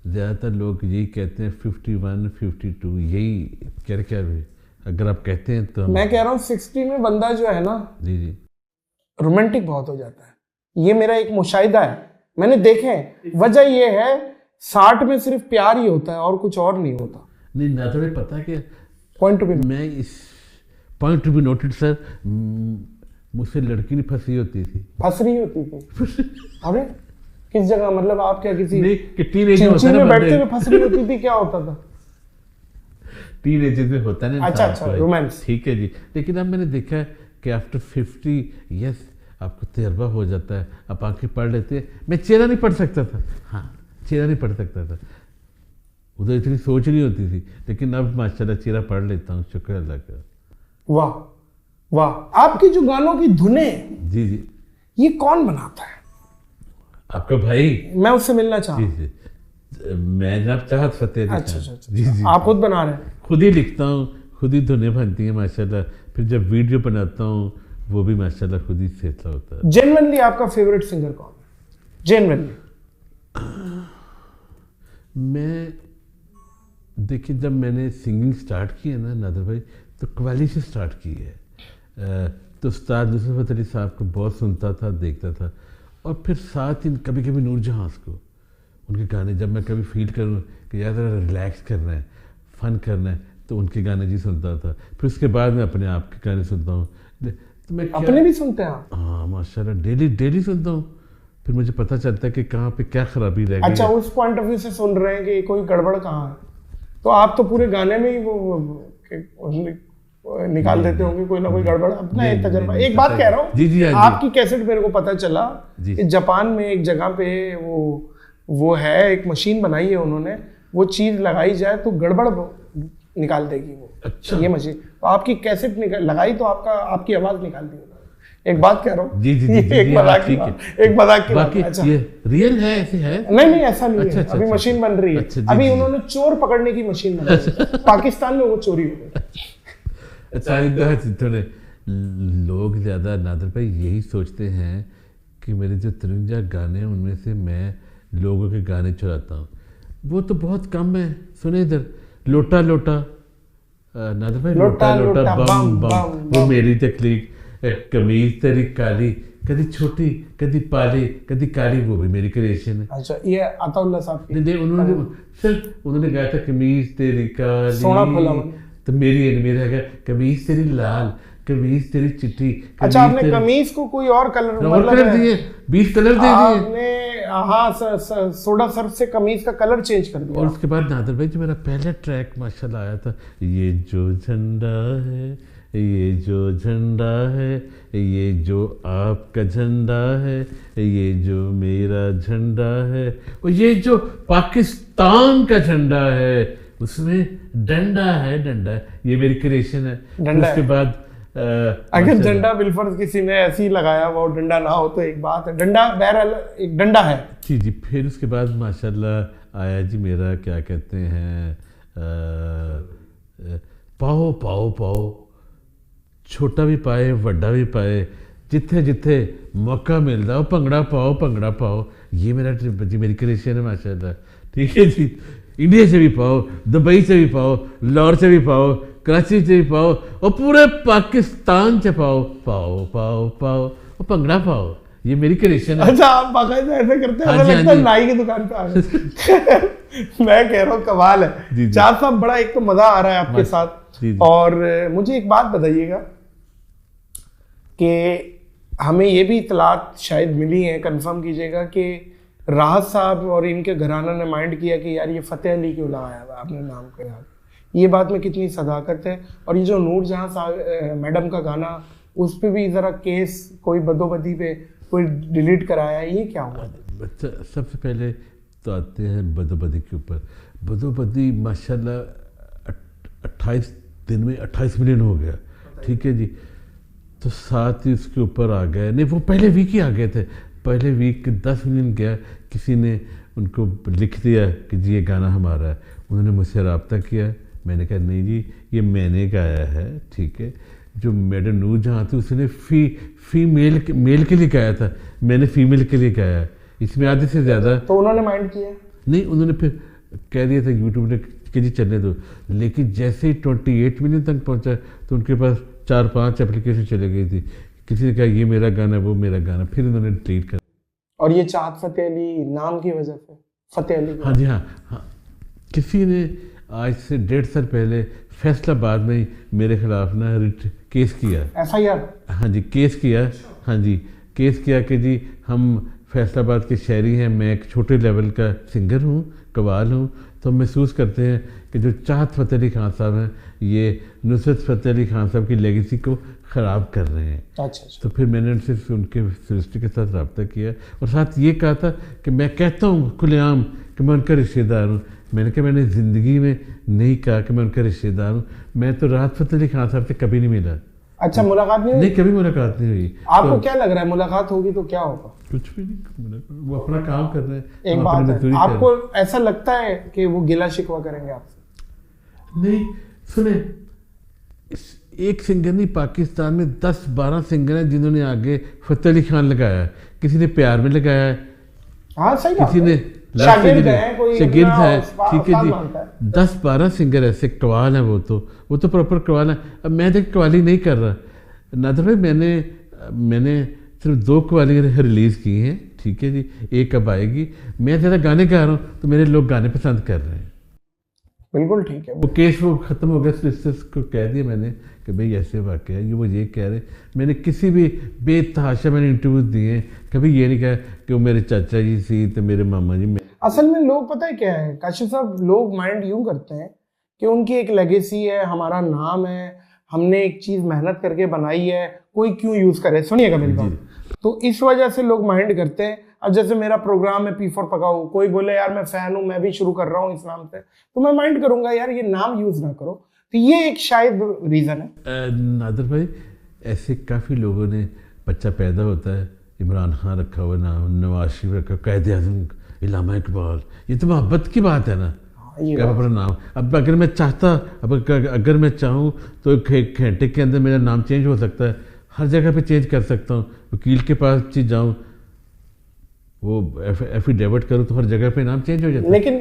ज्यादातर लोग यही कहते हैं 51 52, यही क्या अगर आप कहते हैं तो मैं कह रहा हूँ 60 में बंदा जो है ना, जी जी, रोमांटिक बहुत हो जाता है। ये मेरा एक मुशाहिदा है, मैंने देखे हैं। वजह ये है 60 में सिर्फ प्यार ही होता है और कुछ और नहीं होता। नहीं नादर भाई पता क्या, पॉइंट टू बी, मैं इस point to be noted sir, मुझसे लड़की नहीं फंसी होती थी। फंस रही होती थी? अरे किस जगह, मतलब आप क्या किसी टीनेज में बैठते हुए फंस रही होती थी? क्या होता था? टीनेज में होता है ना। अच्छा रोमांस, ठीक है जी। लेकिन अब मैंने देखा है कि आफ्टर 50 यस आपको तजर्बा हो जाता है, आप आंखें पढ़ लेते हैं। मैं चेहरा नहीं पढ़ सकता था, हाँ चेहरा नहीं पढ़ सकता था, उधर इतनी सोच नहीं होती थी, लेकिन अब माशाल्लाह चेहरा पढ़ लेता हूँ, शुक्र अल्लाह का। वाह वाह। आपकी जो गानों की धुनें, जी जी, ये कौन बनाता है? आपका भाई। मैं उससे मिलना चाहता जी हूँ। जी, मैं जनाब चाहत फतेह अली अच्छा खान। अच्छा जी जी, आप खुद बना रहे हैं? खुद ही लिखता हूँ, खुद ही धुनें बनती हैं माशाल्लाह। फिर जब वीडियो बनाता हूँ वो भी माशाल्लाह खुद ही सेहता होता है। जेन्युइनली आपका फेवरेट सिंगर कौन है? जेन्युइनली। मैं देखिए, जब मैंने सिंगिंग स्टार्ट की है ना नादर भाई, तो कव्वाली से स्टार्ट की है। तो उस्ताद नुसरत अली साहब को बहुत सुनता था, देखता था, और फिर साथ ही कभी कभी नूरजहां को, उनके गाने जब मैं कभी फील करूँ कि यार रिलैक्स करना है, फन करना है, तो उनके गाने जी सुनता था। फिर उसके बाद मैं अपने आप के गाने सुनता हूँ। तो मैं अपने भी सुनते हैं आप? हाँ माशाल्लाह, डेली डेली सुनता हूँ। फिर मुझे पता चलता है कि कहाँ पे क्या खराबी रह गई। अच्छा, उस पॉइंट ऑफ व्यू से सुन रहे हैं कि कोई गड़बड़ कहाँ है, तो आप तो पूरे गाने में ही वो निकाल देते होंगे कोई ना कोई गड़बड़। अपना एक तजर्बा। एक बात कह रहा हूँ, जी जी, आपकी कैसेट मेरे को पता चला कि जापान में एक जगह पे वो है, एक मशीन बनाई है उन्होंने, वो चीज लगाई जाए तो गड़बड़ निकाल देगी वो। अच्छा, ये मशीन, तो आपकी कैसेट लगाई तो आपकी आवाज निकाल दी। एक बात कह रहा हूँ, जी जी, एक मजाक की बात, एक मजाक की बात। अच्छा, ये रियल है, ऐसे है? नहीं नहीं, ऐसा नहीं अच्छा, है। अच्छा, अभी मशीन बन रही है। अच्छा, जी, अभी जी, उन्होंने चोर पकड़ने की मशीन बनाई है। पाकिस्तान में वो चोरी हो गई। अच्छा, थोड़े लोग ज़्यादा नादर भाई यही सोचते हैं कि मेरे जो 53 गाने हैं उनमें से मैं लोगों के गाने चुराता हूँ। वो तो बहुत कम है। सुने इधर, लोटा लोटा नादर भाई, लोटा लोटा बम बम, वो मेरी तकलीफ, कमीज तेरी काली, कभी छोटी कभी पाली कभी काली, वो भी मेरी क्रिएशन है। अच्छा, ये अताउल्लाह साहब की। नहीं, उन्होंने गाया था कमीज तेरी काली, सोना फुला, तो मेरा है कमीज तेरी लाल, कमीज तेरी चिट्टी। अच्छा, आपने कमीज को कोई और कलर दिए, 20 कलर दे दिए आपने। हाँ, सोडा सर्फ से कमीज का कलर चेंज कर दिया। और उसके बाद नादर भाई जो मेरा पहला ट्रैक माशाल्लाह आया था, ये जो झंडा है, ये जो झंडा है, ये जो आपका झंडा है, ये जो मेरा झंडा है, और ये जो पाकिस्तान का झंडा है, उसमें डंडा है, डंडा, ये मेरी क्रिएशन है। उसके बाद अगर डंडा बिलफर्ज किसी ने ऐसे ही लगाया, वो डंडा ना हो तो एक बात है, डंडा बहरहाल एक डंडा है। जी जी। फिर उसके बाद माशाल्लाह आया जी मेरा, क्या कहते हैं, पाओ पाओ पाओ, छोटा भी पाए वड्डा भी पाए, जिथे जिथे मौका मिलता भंगड़ा पाओ, भंगड़ा पाओ, ये मेरा जी मेरी क्रिएशन है माशाल्लाह। ठीक है जी। इंडिया से भी पाओ, दुबई से भी पाओ, लाहौर से भी पाओ, कराची से भी पाओ, और पूरे पाकिस्तान से पाओ, पाओ पाओ पाओ, और भंगड़ा पाओ, ये मेरी क्रिएशन है। अच्छा, आप बाकायदा ऐसे करते हैं? हाँ जी, नाई की दुकान पे आ गए। मैं कह रहा हूँ कमाल है। चार साहब, बड़ा एक तो मजा आ रहा है आपके साथ। और मुझे एक बात बताइएगा कि हमें ये भी इतलात शायद मिली है, कंफर्म कीजिएगा, कि राहत साहब और इनके घराना ने माइंड किया कि यार ये फतेह अली क्यों लगाया हुआ आपने नाम के यार। ये बात में कितनी सदाकत है। और ये जो नूरजहां साहब मैडम का गाना, उस पर भी जरा केस कोई बदोबदी पे कोई डिलीट कराया है, ये क्या हुआ? बच्चा, सबसे पहले तो आते हैं बदोबदी के ऊपर। बदोबदी माशाल्लाह 28 दिन में 28 मिलियन हो गया। ठीक है जी। तो साथ ही उसके ऊपर आ गए, नहीं वो पहले वीक ही आ गए थे, पहले वीक के 10 मिलियन गया। किसी ने उनको लिख दिया कि जी ये गाना हमारा है। उन्होंने मुझसे रब्ता किया, मैंने कहा नहीं जी ये मैंने गाया है। ठीक है। जो मैडम नूरजहां थी उसने मेल के लिए गाया था, मैंने फीमेल के लिए गाया है, इसमें आधे से ज़्यादा। तो उन्होंने माइंड किया? नहीं, उन्होंने फिर कह दिया था यूट्यूब ने कि जी चलने दो। लेकिन जैसे ही 28 मिलियन तक पहुंचा तो उनके पास 4-5 एप्लीकेशन चले गई थी। किसी ने कहा ये मेरा गाना, वो मेरा गाना, फिर उन्होंने डिलीट कर। और ये चाहत फतेह अली नाम की वजह से फतेह अली? हाँ जी, हाँ। किसी ने आज से 1.5 साल पहले फैसलाबाद में मेरे खिलाफ ना केस किया, FIR? हाँ जी, केस किया। हाँ जी, केस किया कि जी हम फैसलाबाद के शहरी हैं, मैं एक छोटे लेवल का सिंगर हूँ, कव्वाल हूँ, तो हम महसूस करते हैं कि जो चाहत फ़तेह अली खान साहब हैं ये नुसरत फ़तेह अली खान साहब की लेगेसी को ख़राब कर रहे हैं। अच्छा। तो फिर मैंने उनसे उनके सृष्टि के साथ रब्ता किया और साथ ये कहा था कि मैं कहता हूँ खुलेआम कि मैं उनका रिश्तेदार हूँ। मैंने कहा मैंने ज़िंदगी में नहीं कहा कि मैं उनका रिश्तेदार हूँ। मैं तो राहत फ़तेह अली खान साहब से कभी नहीं मिला। अच्छा, मुलाकात नहीं हुई? नहीं, कभी मुलाकात नहीं हुई। आपको तो क्या लग रहा है मुलाकात होगी तो क्या होगा? कुछ भी नहीं, वो अपना काम कर रहे हैं। एक बात है, आपको ऐसा लगता है कि वो गिला शिकवा करेंगे आपसे? नहीं, सुने, एक सिंगर नहीं, पाकिस्तान में 10-12 सिंगर हैं जिन्होंने आगे फ़तेह अली खान लगाया है। किसी ने प्यार में लगाया है, हाँ सही बात किसी ने शागिर्द है, ठीक है जी। 10-12 सिंगर ऐसे कवाल हैं, वो तो प्रॉपर कवाल है। अब मैं देख कवाली नहीं कर रहा नादर भाई, मैंने सिर्फ 2 कवाली रिलीज़ की हैं, ठीक है जी, एक अब आएगी। मैं ज़्यादा गाने गा रहा हूँ तो मेरे लोग गाने पसंद कर रहे हैं। बिल्कुल ठीक है। वो केस वो ख़त्म हो गया, सोलिसिटर्स को कह दिया मैंने कि भाई ऐसे वाक़या है, वो ये कह रहे। मैंने किसी भी बेतहाशा मैंने इंटरव्यूज दिए, कभी ये नहीं कहा कि वो मेरे चाचा जी सी तो मेरे मामा जी। असल में लोग पता है क्या है काशिफ साहब, लोग माइंड यूं करते हैं कि उनकी एक लेगेसी है, हमारा नाम है, हमने एक चीज़ मेहनत करके बनाई है, कोई क्यों यूज़ करे। सुनिएगा मेरी बात। तो इस वजह से लोग माइंड करते हैं। अब जैसे मेरा प्रोग्राम है P4 पकाओ, कोई बोले यार मैं फ़ैन हूँ, मैं भी शुरू कर रहा हूँ इस नाम से, तो मैं माइंड करूँगा यार ये नाम यूज़ ना करो। तो ये एक शायद रीज़न है। नादर भाई, ऐसे काफ़ी लोगों ने, बच्चा पैदा होता है, इमरान खान रखा हुआ नाम, नवाज शरीफ रखा, कायद आज़म, इलामा इकबाल, ये तो मोहब्बत की बात है ना, क्या अपना नाम। अब अगर मैं चाहता, अगर मैं चाहूँ तो एक घंटे के अंदर मेरा नाम चेंज हो सकता है, हर जगह पे चेंज कर सकता हूँ। वकील के पास जाऊँ, वो एफिडेविट करूँ तो हर जगह पे नाम चेंज हो जाता है। लेकिन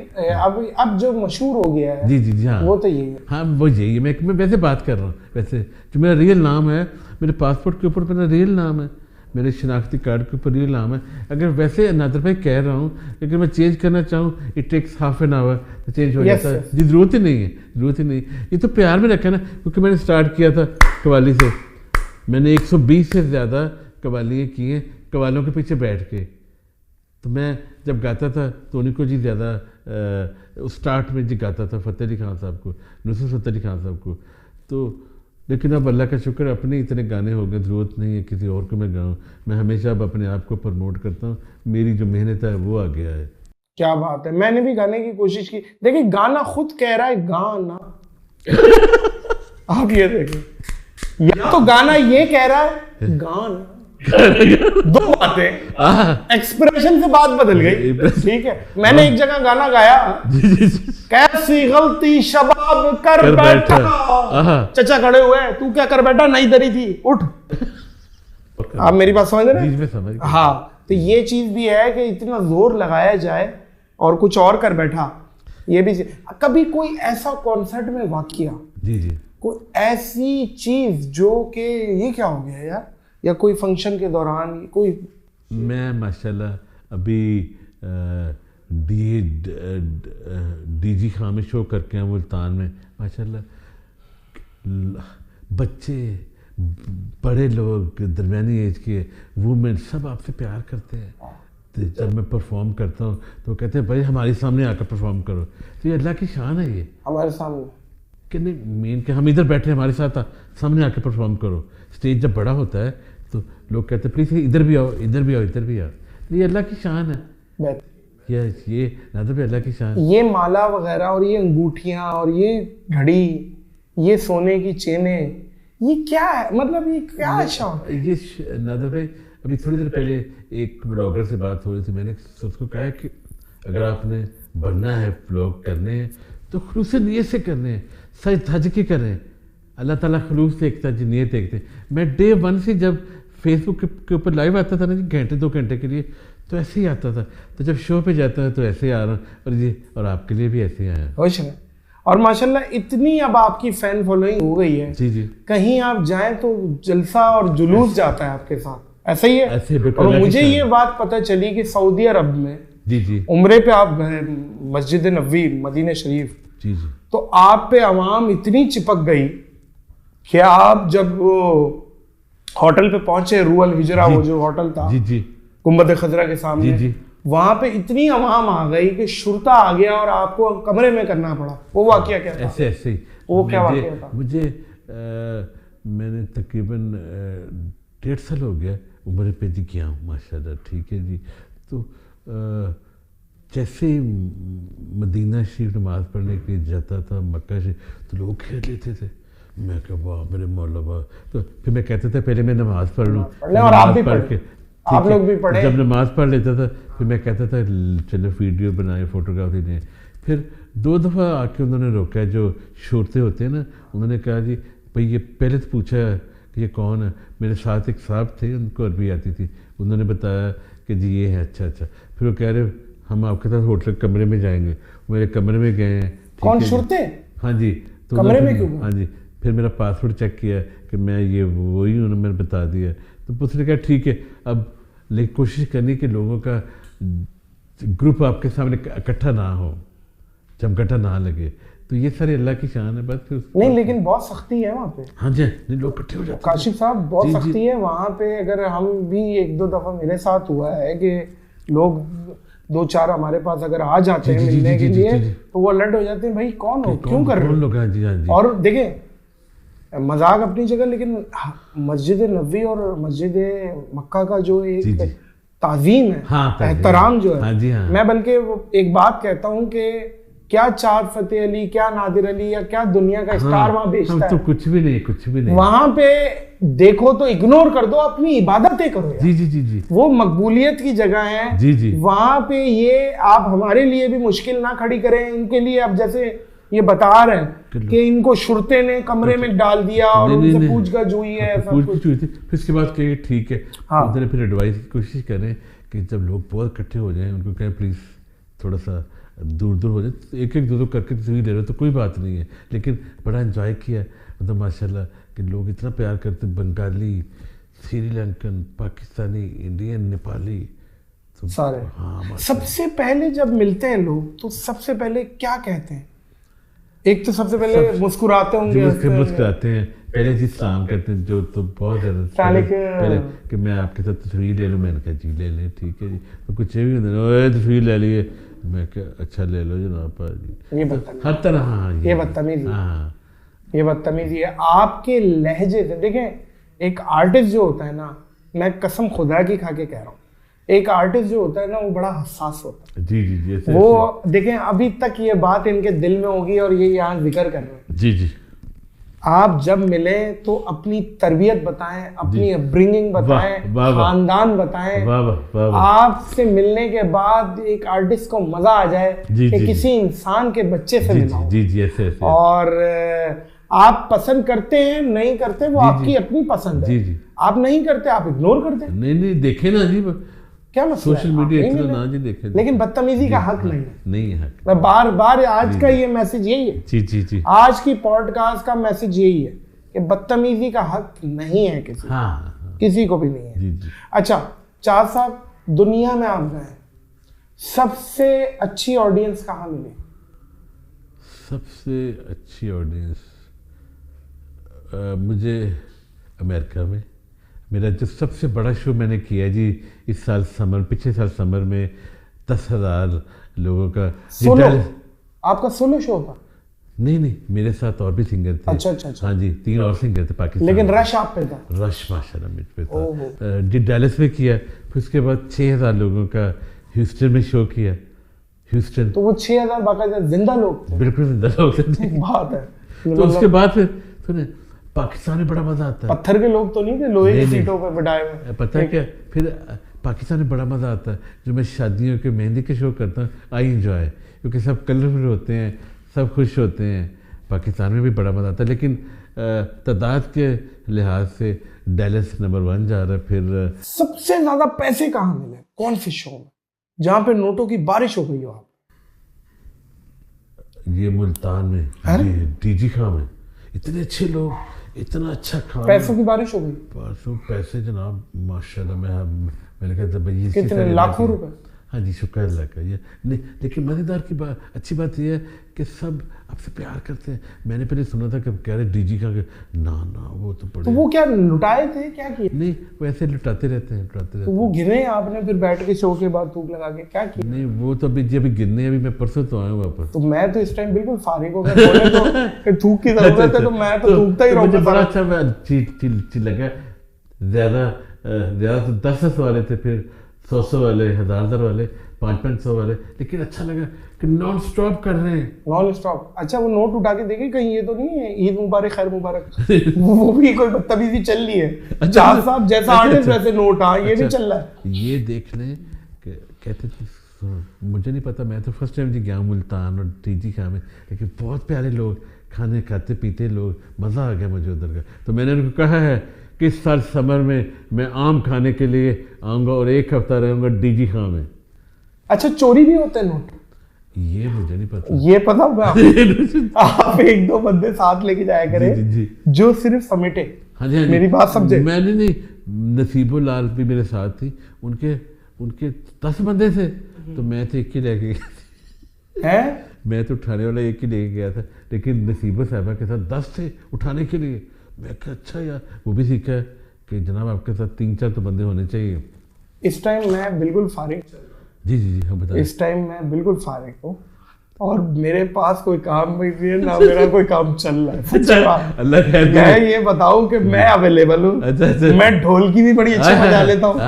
अब जो मशहूर हो गया है, जी हाँ, वो तो यही है। हाँ वो यही है। मैं वैसे बात कर रहा हूँ, वैसे जो मेरा रियल नाम है, मेरे पासपोर्ट के ऊपर मेरा रियल नाम है, मेरे शनाख्ती कार्ड के ऊपर रियल नाम है। अगर वैसे नादर भाई कह रहा हूँ, अगर मैं चेंज करना चाहूँ, it takes half an hour तो चेंज हो जाता है जी। ज़रूरत ही नहीं है। ये तो प्यार में रखा ना, क्योंकि मैंने स्टार्ट किया था कवाली से। मैंने 120 से ज़्यादा कवालियाँ की हैं कवालों के पीछे बैठ के। तो मैं जब गाता था तो उन्हीं को जी ज़्यादा स्टार्ट में जी गाता था, फ़तेह अली खान साहब को, नुसरत फ़तेह अली खान साहब को। तो लेकिन अब अल्लाह का शुक्र, अपने इतने गाने हो गए, ज़रूरत नहीं है किसी और को मैं गाऊँ। मैं हमेशा अब अपने आप को प्रमोट करता हूँ, मेरी जो मेहनत है वो आ गया है। क्या बात है, मैंने भी गाने की कोशिश की। देखिए गाना खुद कह रहा है गाना आप ये देखिए, या तो गाना ये कह रहा है गाना, दो बातें, एक्सप्रेशन से बात बदल गई। ठीक है, मैंने एक जगह गाना गाया, कैसी गलती शबाब कर बैठा, चचा खड़े हुए, तू क्या कर बैठा, नहीं दरी थी, उठ। आप मेरी बात समझ रहे हैं? हाँ, तो ये चीज भी है कि इतना जोर लगाया जाए और कुछ और कर बैठा, ये भी। कभी कोई ऐसा कॉन्सर्ट में वाकया, जी कोई ऐसी चीज जो कि ये क्या हो गया यार, या कोई फंक्शन के दौरान कोई। मैं माशाल्लाह अभी डीजी खां में शो करके हैं मुल्तान में। माशाल्लाह बच्चे, बड़े लोग, दरमियानी एज के, वुमेन, सब आपसे प्यार करते हैं। तो जब मैं परफॉर्म करता हूँ तो कहते हैं भाई हमारे सामने आकर परफॉर्म करो। तो ये अल्लाह की शान है, ये हमारे सामने कि नहीं मेन के हम इधर बैठे हमारे साथ सामने आके परफॉर्म करो। स्टेज जब बड़ा होता है तो लोग कहते हैं प्लीज़ इधर भी आओ, इधर भी आओ, इधर भी आओ। ये अल्लाह की शान है, ये नादर भी अल्लाह की शान। ये माला वगैरह और ये अंगूठियाँ और ये घड़ी, ये सोने की चेनें, ये क्या है, मतलब ये क्या शौक? ये नादर भाई अभी थोड़ी देर पहले एक ब्लॉगर से बात हो रही थी, मैंने उसको कहा कि अगर आपने बनना है, ब्लॉग करने हैं तो खुलूस नीयत से करने हैं, सच धज के करें। अल्लाह ताला खुलूस देखता है, नीयत देखते। मैं डे 1 से जब फेसबुक के ऊपर लाइव आता था ना जी, घंटे 2 घंटे के लिए, तो ऐसे ही आता था। तो जब शो पे जाता है तो ऐसे ही आ रहा हूँ, और जी और आपके लिए भी ऐसे ही आया। खुश है, और माशाल्लाह इतनी अब आपकी फैन फॉलोइंग हो गई है जी, कहीं आप जाएं तो जलसा और जुलूस जाता है आपके साथ, ऐसा ही है। ऐसे और मुझे ये बात पता चली कि सऊदी अरब में जी उम्रे पे आप गए, मस्जिद नबवी, मदीना शरीफ, जी तो आप पे आवाम इतनी चिपक गई कि आप जब वो होटल पे पहुंचे, रूअल हिजरा, वो जो होटल था जी गुंबद खजरा के सामने, वहां पे इतनी अवाम आ गई कि शुरता आ गया और आपको कमरे में करना पड़ा। वो वाकया क्या था? ऐसे ही वो क्या वाकया था? मुझे मैंने तकरीबन 1.5 साल हो गया उम्र पे जी किया हूँ माशाल्लाह, ठीक है जी। तो जैसे ही मदीना शरीफ नमाज पढ़ने के लिए जाता था, मक्का से, तो लोग खेल लेते थे। मैं क्या वाह मेरे मौला वाह। तो फिर मैं कहता था पहले मैं नमाज पढ़ लूँ, और आप भी पढ़ के, आप लोग भी पढ़े। जब नमाज पढ़ लेता था फिर मैं कहता था चलो वीडियो बनाए, फोटोग्राफी लें। फिर 2 दफ़ा आके उन्होंने रोका, जो शोरते होते हैं ना, उन्होंने कहा जी भाई ये पहले तो पूछा कि ये कौन है। मेरे साथ एक साहब थे, उनको अरबी आती थी, उन्होंने बताया कि जी ये है। अच्छा। फिर वो कह रहे हम आपके साथ होटल कमरे में जाएंगे। मेरे कमरे में गए हैं। कौन शुरते? हाँ जी। तो कमरे में क्यों? हाँ जी। फिर मेरा पासवर्ड चेक किया कि मैं ये वही, उन्होंने बता दिया। तो उसने कहा ठीक है, अब लेकिन कोशिश करनी कि लोगों का ग्रुप आपके सामने इकट्ठा ना हो, जमघटा ना लगे। तो ये सारी अल्लाह की शान है बस। फिर नहीं लेकिन बहुत सख्ती है वहाँ पे। हाँ जी, नहीं लोग इकट्ठे हो जाते हैं। काशिफ साहब बहुत सख्ती है वहाँ पे। अगर हम भी 1-2 दफ़ा मेरे साथ हुआ है कि लोग 2-4 हमारे पास अगर आ जाते हैं मिलने के लिए, तो वो अलर्ट हो जाते हैं, भाई कौन हो, क्यों कर रहे हो। और देखें मजाक अपनी जगह, लेकिन मस्जिद नबवी और मस्जिद मक्का का जो एक ताज़ीम है, एहतराम जो है, मैं बल्कि एक बात कहता हूँ कि क्या चार फतेह अली, क्या नादिर अली या क्या दुनिया का स्टार वहां बेचता है। तो कुछ भी नहीं। वहां पे देखो तो इग्नोर कर दो, अपनी इबादतें करो यार। जी। वो मकबूलियत की जगह है। जी। वहां पे ये आप हमारे लिए भी मुश्किल ना खड़ी करें इनके लिए। अब जैसे ये बता रहे हैं कि इनको शुरते ने कमरे में डाल दिया और उनसे पूछगछ हुई है, सब कुछ हुई थी। फिर उसके बाद कहे ठीक है, उन्होंने फिर एडवाइस की कोशिश करें कि जब लोग बहुत इकट्ठे हो जाएं उनको कहें प्लीज थोड़ा सा दूर हो जाए, एक 2 करके तस्वीर ले रहे हो तो कोई बात नहीं है। लेकिन बड़ा एंजॉय किया मतलब माशाल्लाह कि लोग इतना प्यार करते, बंगाली, श्रीलंकन, पाकिस्तानी, इंडियन, नेपाली, तो सारे। सबसे पहले जब मिलते हैं लोग तो सबसे पहले क्या कहते हैं? एक तो सबसे पहले मुस्कुराते होंगे, मुस्कुराते हैं, पहले जी सलाम करते हैं, जो तो बहुत ज़्यादा पहले कि मैं आपके साथ तस्वीर ले लूँ। मैंने कहा जी ले लें, ठीक है जी। तो कुछ भी होता तस्वीर ले लिए, मैं क्या अच्छा ले लो जनाब जी। ये हर तरह ये बदतमीजी है आपके लहजे से। देखें एक आर्टिस्ट जो होता है ना, मैं कसम खुदा की खा के कह रहा हूँ, एक आर्टिस्ट जो होता है ना वो बड़ा हसास होता है। जी वो देखें अभी तक ये बात इनके दिल में होगी और ये यहाँ जिक्र कर रहे हैं। जी। आप जब मिले तो अपनी तरबियत बताएं, अपनी अपब्रिंगिंग बताएं, खानदान बताएं। आपसे मिलने के बाद एक आर्टिस्ट को मजा आ जाए कि किसी इंसान के बच्चे से मिला हो। जी ऐसे। और आप पसंद करते हैं नहीं करते वो आपकी अपनी पसंद है। जी। आप नहीं करते, आप इग्नोर करते। नहीं देखे ना जी, क्या मसला सोशल मीडिया इतना ना जी देखे, लेकिन बदतमीजी का हक नहीं है। हक। मैं बार आज का ये मैसेज यही है। जी। आज की पॉडकास्ट का मैसेज यही है कि बदतमीजी का हक नहीं है किसी किसी को भी नहीं है। जी। अच्छा चार साहब, दुनिया में आप गए, सबसे अच्छी ऑडियंस कहाँ मिली? सबसे अच्छी ऑडियंस मुझे अमेरिका में। मेरा जो सबसे बड़ा शो मैंने किया जी इस साल पिछले साल समर में 10,000 लोगों का। सोलो? आपका सोलो शो था? नहीं मेरे साथ और भी सिंगर थे। अच्छा। हाँ जी, 3 और सिंगर थे पाकिस्तान। लेकिन रश आप पे था? रश माशाल्लाह मुझ पे था। डैलस में किया, फिर उसके बाद 6,000 लोगों का ह्यूस्टन में शो किया। ह्यूस्टन तो वो 6,000 बाकायदा जिंदा लोग थे? बिल्कुल जिंदा लोग थे। बात है। तो उसके बाद फिर सुने पाकिस्तान में बड़ा मजा आता है। पत्थर के लोग तो नहीं थे, लोहे की सीटों पे बिठाए हुए। पता है क्या, फिर पाकिस्तान में बड़ा मजा आता है। जो मैं शादियों के मेहंदी के शो करता हूँ, आई एंजॉय, क्योंकि सब कलरफुल होते हैं, सब खुश होते हैं। पाकिस्तान में भी बड़ा मजा आता है, लेकिन तादाद के लिहाज से डैलस नंबर 1 जा रहा है। फिर सबसे ज्यादा पैसे कहाँ मिले, कौन से शो में जहाँ पे नोटों की बारिश हो गई हो? आप ये मुल्तान में डीजी खां में इतने अच्छे लोग, इतना अच्छा खाना, पैसों की बारिश हो गई। पैसे जनाब माशाल्लाह। मैंने कहा भाई कितने लाखों रुपए? हाँ जी, शुक्र अल्लाह का। ये नहीं, लेकिन मज़ेदार की बात, अच्छी बात यह है कि सब आपसे प्यार करते हैं। मैंने पहले सुना था कि कह रहे डीजी का ना ना वो तो तो वो क्या लुटाए थे, क्या किए? नहीं, वो ऐसे लुटाते रहते हैं। तो वो गिरे आपने फिर बैठ के शो के बाद थूक लगा के, क्या किया? नहीं, वो तो अभी गिरने, अभी मैं परसों तो आया हूँ वापस। तो मैं तो इस टाइम बिल्कुल फारिग हो गया, बोले तो थूक की जरूरत है तो मैं तो थूकता ही रहूंगा। बड़ा अच्छा चीज लगा। ज्यादा तो 10 वाले थे, फिर 100 वाले, 1000 वाले, 500 वाले, लेकिन अच्छा लगा कि नॉन स्टॉप कर रहे हैं। Non stop. अच्छा, वो नोट उठा के देखे कहीं, ये तो नहीं है ईद मुबारक खैर मुबारक वो भी कोई बदतमीजी चल रही है। चार साहब जैसा आर्टिस्ट वैसे नोट, हाँ ये भी चल रहा है। ये देख लें, कहते थे, मुझे नहीं पता, मैं तो फर्स्ट टाइम जी गया मुल्तान और टीजी खां में, लेकिन बहुत प्यारे लोग, खाने खाते पीते लोग, मज़ा आ गया मुझे उधर का। तो मैंने उनको कहा है कि इस साल समर में मैं आम खाने के लिए आऊँगा और 1 हफ्ता रहूँगा डीजी खां में। अच्छा, चोरी भी होते हैं नोट? ये मुझे नहीं पता। ये पता होगा आप 1-2 बंदे साथ लेके जाया करें जी। जो सिर्फ समेटे। हाँ जी, मेरी बात समझे? मैंने नहीं, नसीबो लाल भी मेरे साथ थी, उनके 10 बंदे थे, तो मैं तो 1 ही लेके गया है। मैं तो उठाने वाला 1 ही लेके गया था, लेकिन नसीबो साहबा के साथ 10 थे उठाने के लिए। मैं कहा अच्छा यार, वो भी सीखा है कि जनाब आपके साथ 3-4 तो बंदे होने चाहिए। इस टाइम मैं बिल्कुल फारिग। जी, हम बताएं। इस टाइम मैं बिल्कुल फारिग हूँ और मेरे पास कोई काम नहीं है ना, मेरा कोई काम चल रहा है। अल्लाह खैर करे। मैं ये बताऊं कि मैं अवेलेबल हूँ। अच्छा। मैं ढोल की भी बड़ी अच्छा बजा लेता हूँ,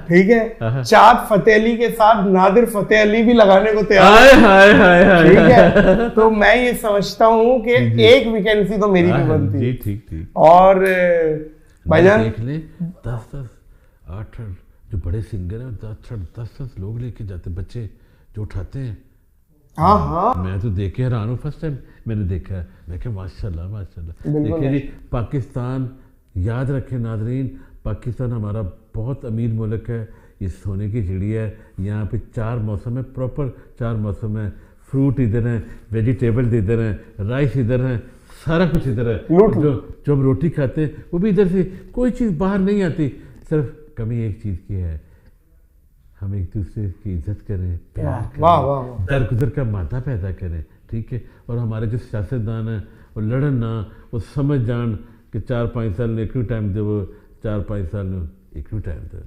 ठीक है। चाँद फतेह अली के साथ नादिर फतेह अली भी लगाने को तैयार है, ठीक है। तो मैं ये समझता हूँ कि एक वैकेंसी तो मेरी भी बनती है। ठीक। और भाईजान देख ले, 10-10, 8 जो बड़े सिंगर हैं 10-10 लोग लेके जाते, बच्चे जो उठाते हैं। हाँ। मैं तो देख के हैरान हूँ, फर्स्ट टाइम मैंने देखा है। मैं कहा माशाल्लाह। देखिए जी, पाकिस्तान, याद रखें नाजरीन, पाकिस्तान हमारा बहुत अमीर मुल्क है, ये सोने की चिड़िया है। यहाँ पे 4 मौसम है, प्रॉपर 4 मौसम है। फ्रूट इधर है, वेजिटेबल इधर है, राइस इधर है, सारा कुछ इधर है। जो हम रोटी खाते हैं वो भी इधर से, कोई चीज़ बाहर नहीं आती। सिर्फ कमी एक चीज़ की है, हम एक दूसरे की इज्जत करें, प्यार करें, दरगुजर का मादा पैदा करें, ठीक है। और हमारे जो सियासतदान हैं वो लड़न ना, वो समझ जान कि 4-5 साल ने एक टाइम दे, वो 4-5 साल में एक टाइम दे।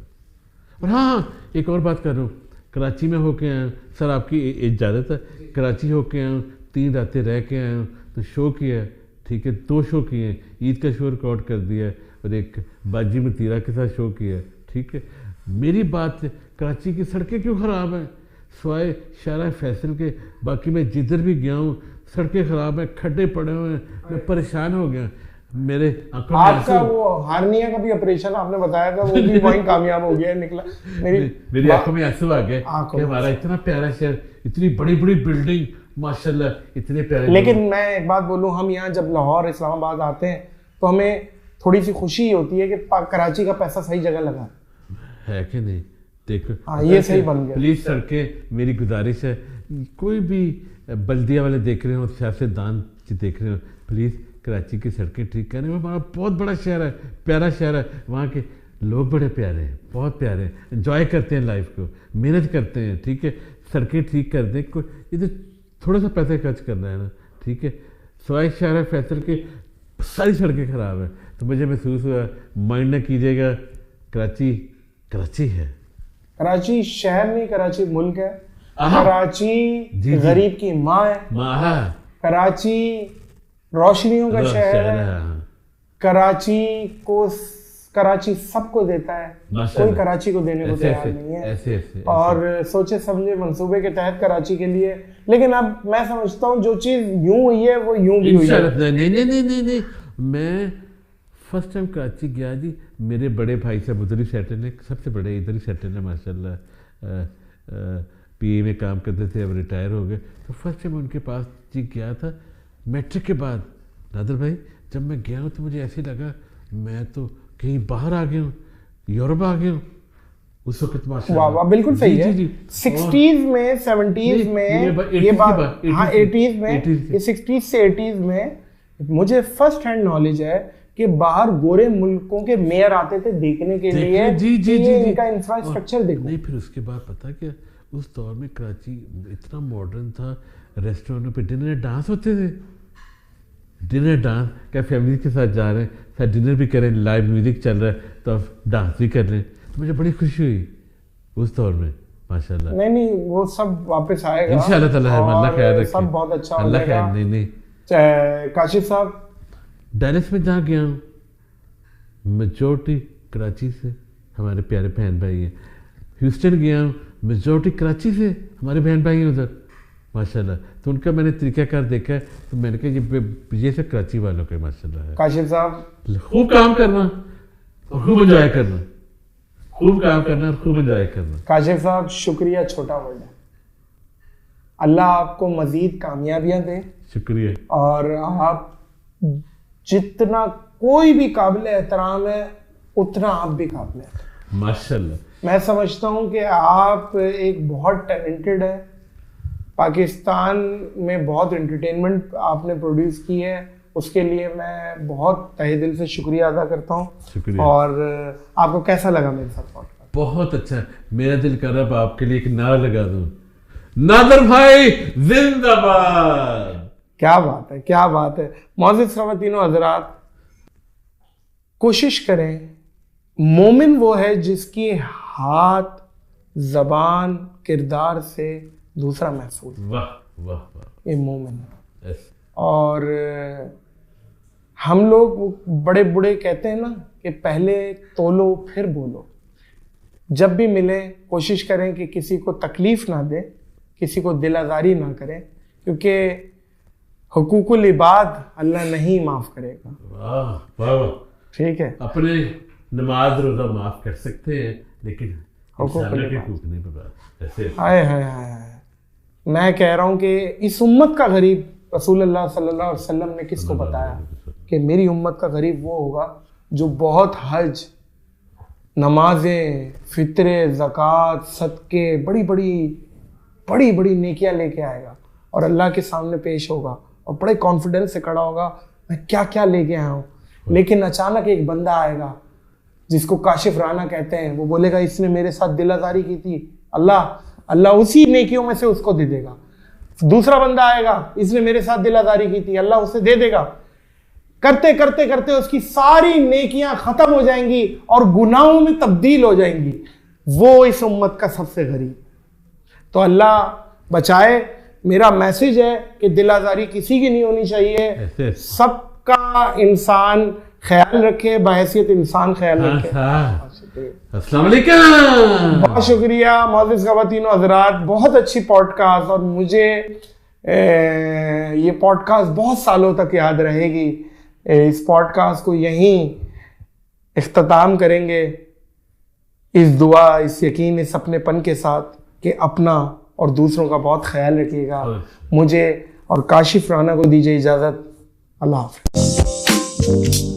और हाँ, एक और बात कर रहा हूँ, कराची में होके आया हूँ, सर आपकी इजाज़त है, कराची होके आया हूँ, 3 रातें रह के आया हूँ, तो शो किया, ठीक है, 2 शो किए, ईद का शो रिकॉर्ड कर दिया और एक बाजी में तीरा के साथ शो किया, ठीक है। मेरी बात, कराची की सड़कें क्यों ख़राब हैं? स्वाय शारा फैसल के, बाकी मैं जिधर भी गया हूँ सड़कें ख़राब हैं, खड्डे पड़े हुए हैं, मैं परेशान हो गया। मेरे आंखों में आपका वो हार्निया का भी ऑपरेशन आपने बताया था, वो भी वहीं कामयाब हो गया, निकला। मेरी आंखों में आंसू आ गए कि हमारा इतना प्यारा शहर, इतनी बड़ी बड़ी बिल्डिंग, माशाल्लाह, इतने प्यारे। लेकिन मैं एक बात बोलूँ, हम यहाँ जब लाहौर इस्लामाबाद आते हैं तो हमें थोड़ी सी खुशी होती है कि कराची का पैसा सही जगह लगा है कि नहीं। देखो, हाँ, ये सही बन गया। प्लीज सड़कें, मेरी गुजारिश है, कोई भी बल्दिया वाले देख रहे हो, सियासतदान देख रहे हो, प्लीज़ कराची की सड़कें ठीक करें। वो हमारा बहुत बड़ा शहर है, प्यारा शहर है, वहाँ के लोग बड़े प्यारे हैं, बहुत प्यारे हैं, एंजॉय करते हैं लाइफ को, मेहनत करते हैं, ठीक है। सड़कें ठीक कर दें, कोई ये तो थोड़ा सा पैसा खर्च करना है ना, ठीक है। सवाई शहर फैसल के सारी सड़कें ख़राब हैं, तो मुझे महसूस हुआ, माइंड न कीजिएगा, कराची है। कराची शहर नहीं, कराची मुल्क है। कराची गरीब की माँ है। कराची रोशनियों का शहर है। कराची सबको देता है, कोई कराची को देने को तैयार नहीं है। ऐसे। और सोचे समझे मंसूबे के तहत कराची के लिए, लेकिन अब मैं समझता हूँ जो चीज़ यूं हुई है वो यूं भी हुई है। नहीं, मैं फर्स्ट टाइम कराची गया जी, मेरे बड़े भाई साहब उधर ही सेटल हैं, सबसे बड़े इधर ही सेटल हैं माशाल्लाह, PA में काम करते थे, अब रिटायर हो गए। तो फर्स्ट टाइम उनके पास जी गया था मैट्रिक के बाद। नादर भाई, जब मैं गया हूँ तो मुझे ऐसे लगा मैं तो कहीं बाहर आ गया हूँ, यूरोप आ गया हूँ उस वक्त माशाल्लाह। वाह, बिल्कुल सही है। 60s में 70s में ये बात, हाँ 80s में, 60s से 80s में मुझे फर्स्ट हैंड नॉलेज है कि बाहर गोरे मुल्कों के मेयर आते थे देखने के लिए, जी, इनका इंफ्रास्ट्रक्चर देखो। नहीं, फिर उसके बाद पता क्या, उस दौर में कराची इतना मॉडर्न था, रेस्टोरेंटों पे डिनर डांस होते थे, डिनर डांस। क्या फैमिली के साथ जा रहे हैं, साथ डिनर भी करें, लाइव म्यूजिक चल रहा है तो अब डांस भी कर रहे हैं, तो मुझे बड़ी खुशी हुई उस दौर में माशाल्लाह। नहीं वो सब वापस आएगा इंशाल्लाह ताला है, अल्लाह ख्याल रखे, सब बहुत अच्छा हो अल्लाह जाएगा। ख्याल। नहीं काशिफ साहब, डैलस में जहाँ गया हूँ मेजोरिटी कराची से हमारे प्यारे बहन भाई हैं। ह्यूस्टन गया हूँ, मेजोरिटी कराची से हमारे बहन भाई हैं उधर माशाल्लाह। तो उनका मैंने तरीक़ाकार देखा है, तो मैंने कहा ये सब कराची वालों के माशाल्लाह है। काशिफ साहब, खूब काम करना और खूब एंजॉय करना, खूब काम करना और खूब एंजॉय करना। काशिफ साहब शुक्रिया, छोटा वर्ड है। अल्लाह आपको मजीद कामयाबियां दे, शुक्रिया। और आप जितना कोई भी काबिल एहतराम है उतना आप भी काबिल है माशाल्लाह। मैं समझता हूँ कि आप एक बहुत टैलेंटेड है। पाकिस्तान में बहुत एंटरटेनमेंट आपने प्रोड्यूस की है, उसके लिए मैं बहुत तहे दिल से शुक्रिया अदा करता हूँ। शुक्रिया। और आपको कैसा लगा मेरे साथ पॉडकास्ट? बहुत अच्छा। मेरा दिल कर रहा है आपके लिए एक नारा लगा दूं, नादर भाई जिंदाबाद। क्या बात है, क्या बात है। मौजूद ख़वातीनो हज़रात, कोशिश करें, मोमिन वो है जिसकी हाथ, जबान, किरदार से दूसरा महफूज। वाह वाह वाह, ये मोमिन है। yes. और हम लोग बड़े बूढ़े कहते हैं ना कि पहले तोलो फिर बोलो। जब भी मिले कोशिश करें कि किसी को तकलीफ ना दे, किसी को दिल आज़ारी ना करें, क्योंकि हुकूकुल इबाद अल्लाह नहीं माफ़ करेगा। वाह वाह वाह। ठीक है, अपने नमाज रोजा माफ कर सकते हैं, लेकिन हुकूक इंसानों के हुकूक नहीं पता। ऐसे हाय हाय हाय। मैं कह रहा हूँ कि इस उम्मत का गरीब रसूलुल्लाह सल्लल्लाहु अलैहि वसल्लम ने किसको बताया कि मेरी उम्मत का गरीब वो होगा जो बहुत हज, नमाजें, फित्रे, ज़कात, सदके, बड़ी बड़ी नेकियां लेके आएगा और अल्लाह के सामने पेश होगा और बड़े कॉन्फिडेंस से खड़ा होगा, मैं क्या क्या लेके आया हूँ। लेकिन अचानक एक बंदा आएगा जिसको काशिफ राना कहते हैं, वो बोलेगा इसने मेरे साथ दिल आज़ारी की थी, अल्लाह उसी नेकियों में से उसको दे देगा। दूसरा बंदा आएगा, इसने मेरे साथ दिल आज़ारी की थी, अल्लाह उसे दे देगा। करते करते करते उसकी सारी नेकियां खत्म हो जाएंगी और गुनाहों में तब्दील हो जाएंगी। वो इस उम्मत का सबसे गरीब। तो अल्लाह बचाए। मेरा मैसेज है कि दिल आज़ारी किसी की नहीं होनी चाहिए, सबका इंसान ख्याल रखे, बहैसियत इंसान ख्याल रखे। अस्सलाम वालेकुम। बहुत शुक्रिया मौजूद ख़वातीनो हज़रात, बहुत अच्छी पॉडकास्ट, और मुझे ये पॉडकास्ट बहुत सालों तक याद रहेगी। इस पॉडकास्ट को यहीं इख्तिताम करेंगे इस दुआ, इस यकीन, इस अपनेपन के साथ कि अपना और दूसरों का बहुत ख्याल रखिएगा। मुझे और काशिफ राना को दीजिए इजाज़त। अल्लाह हाफ़िज़।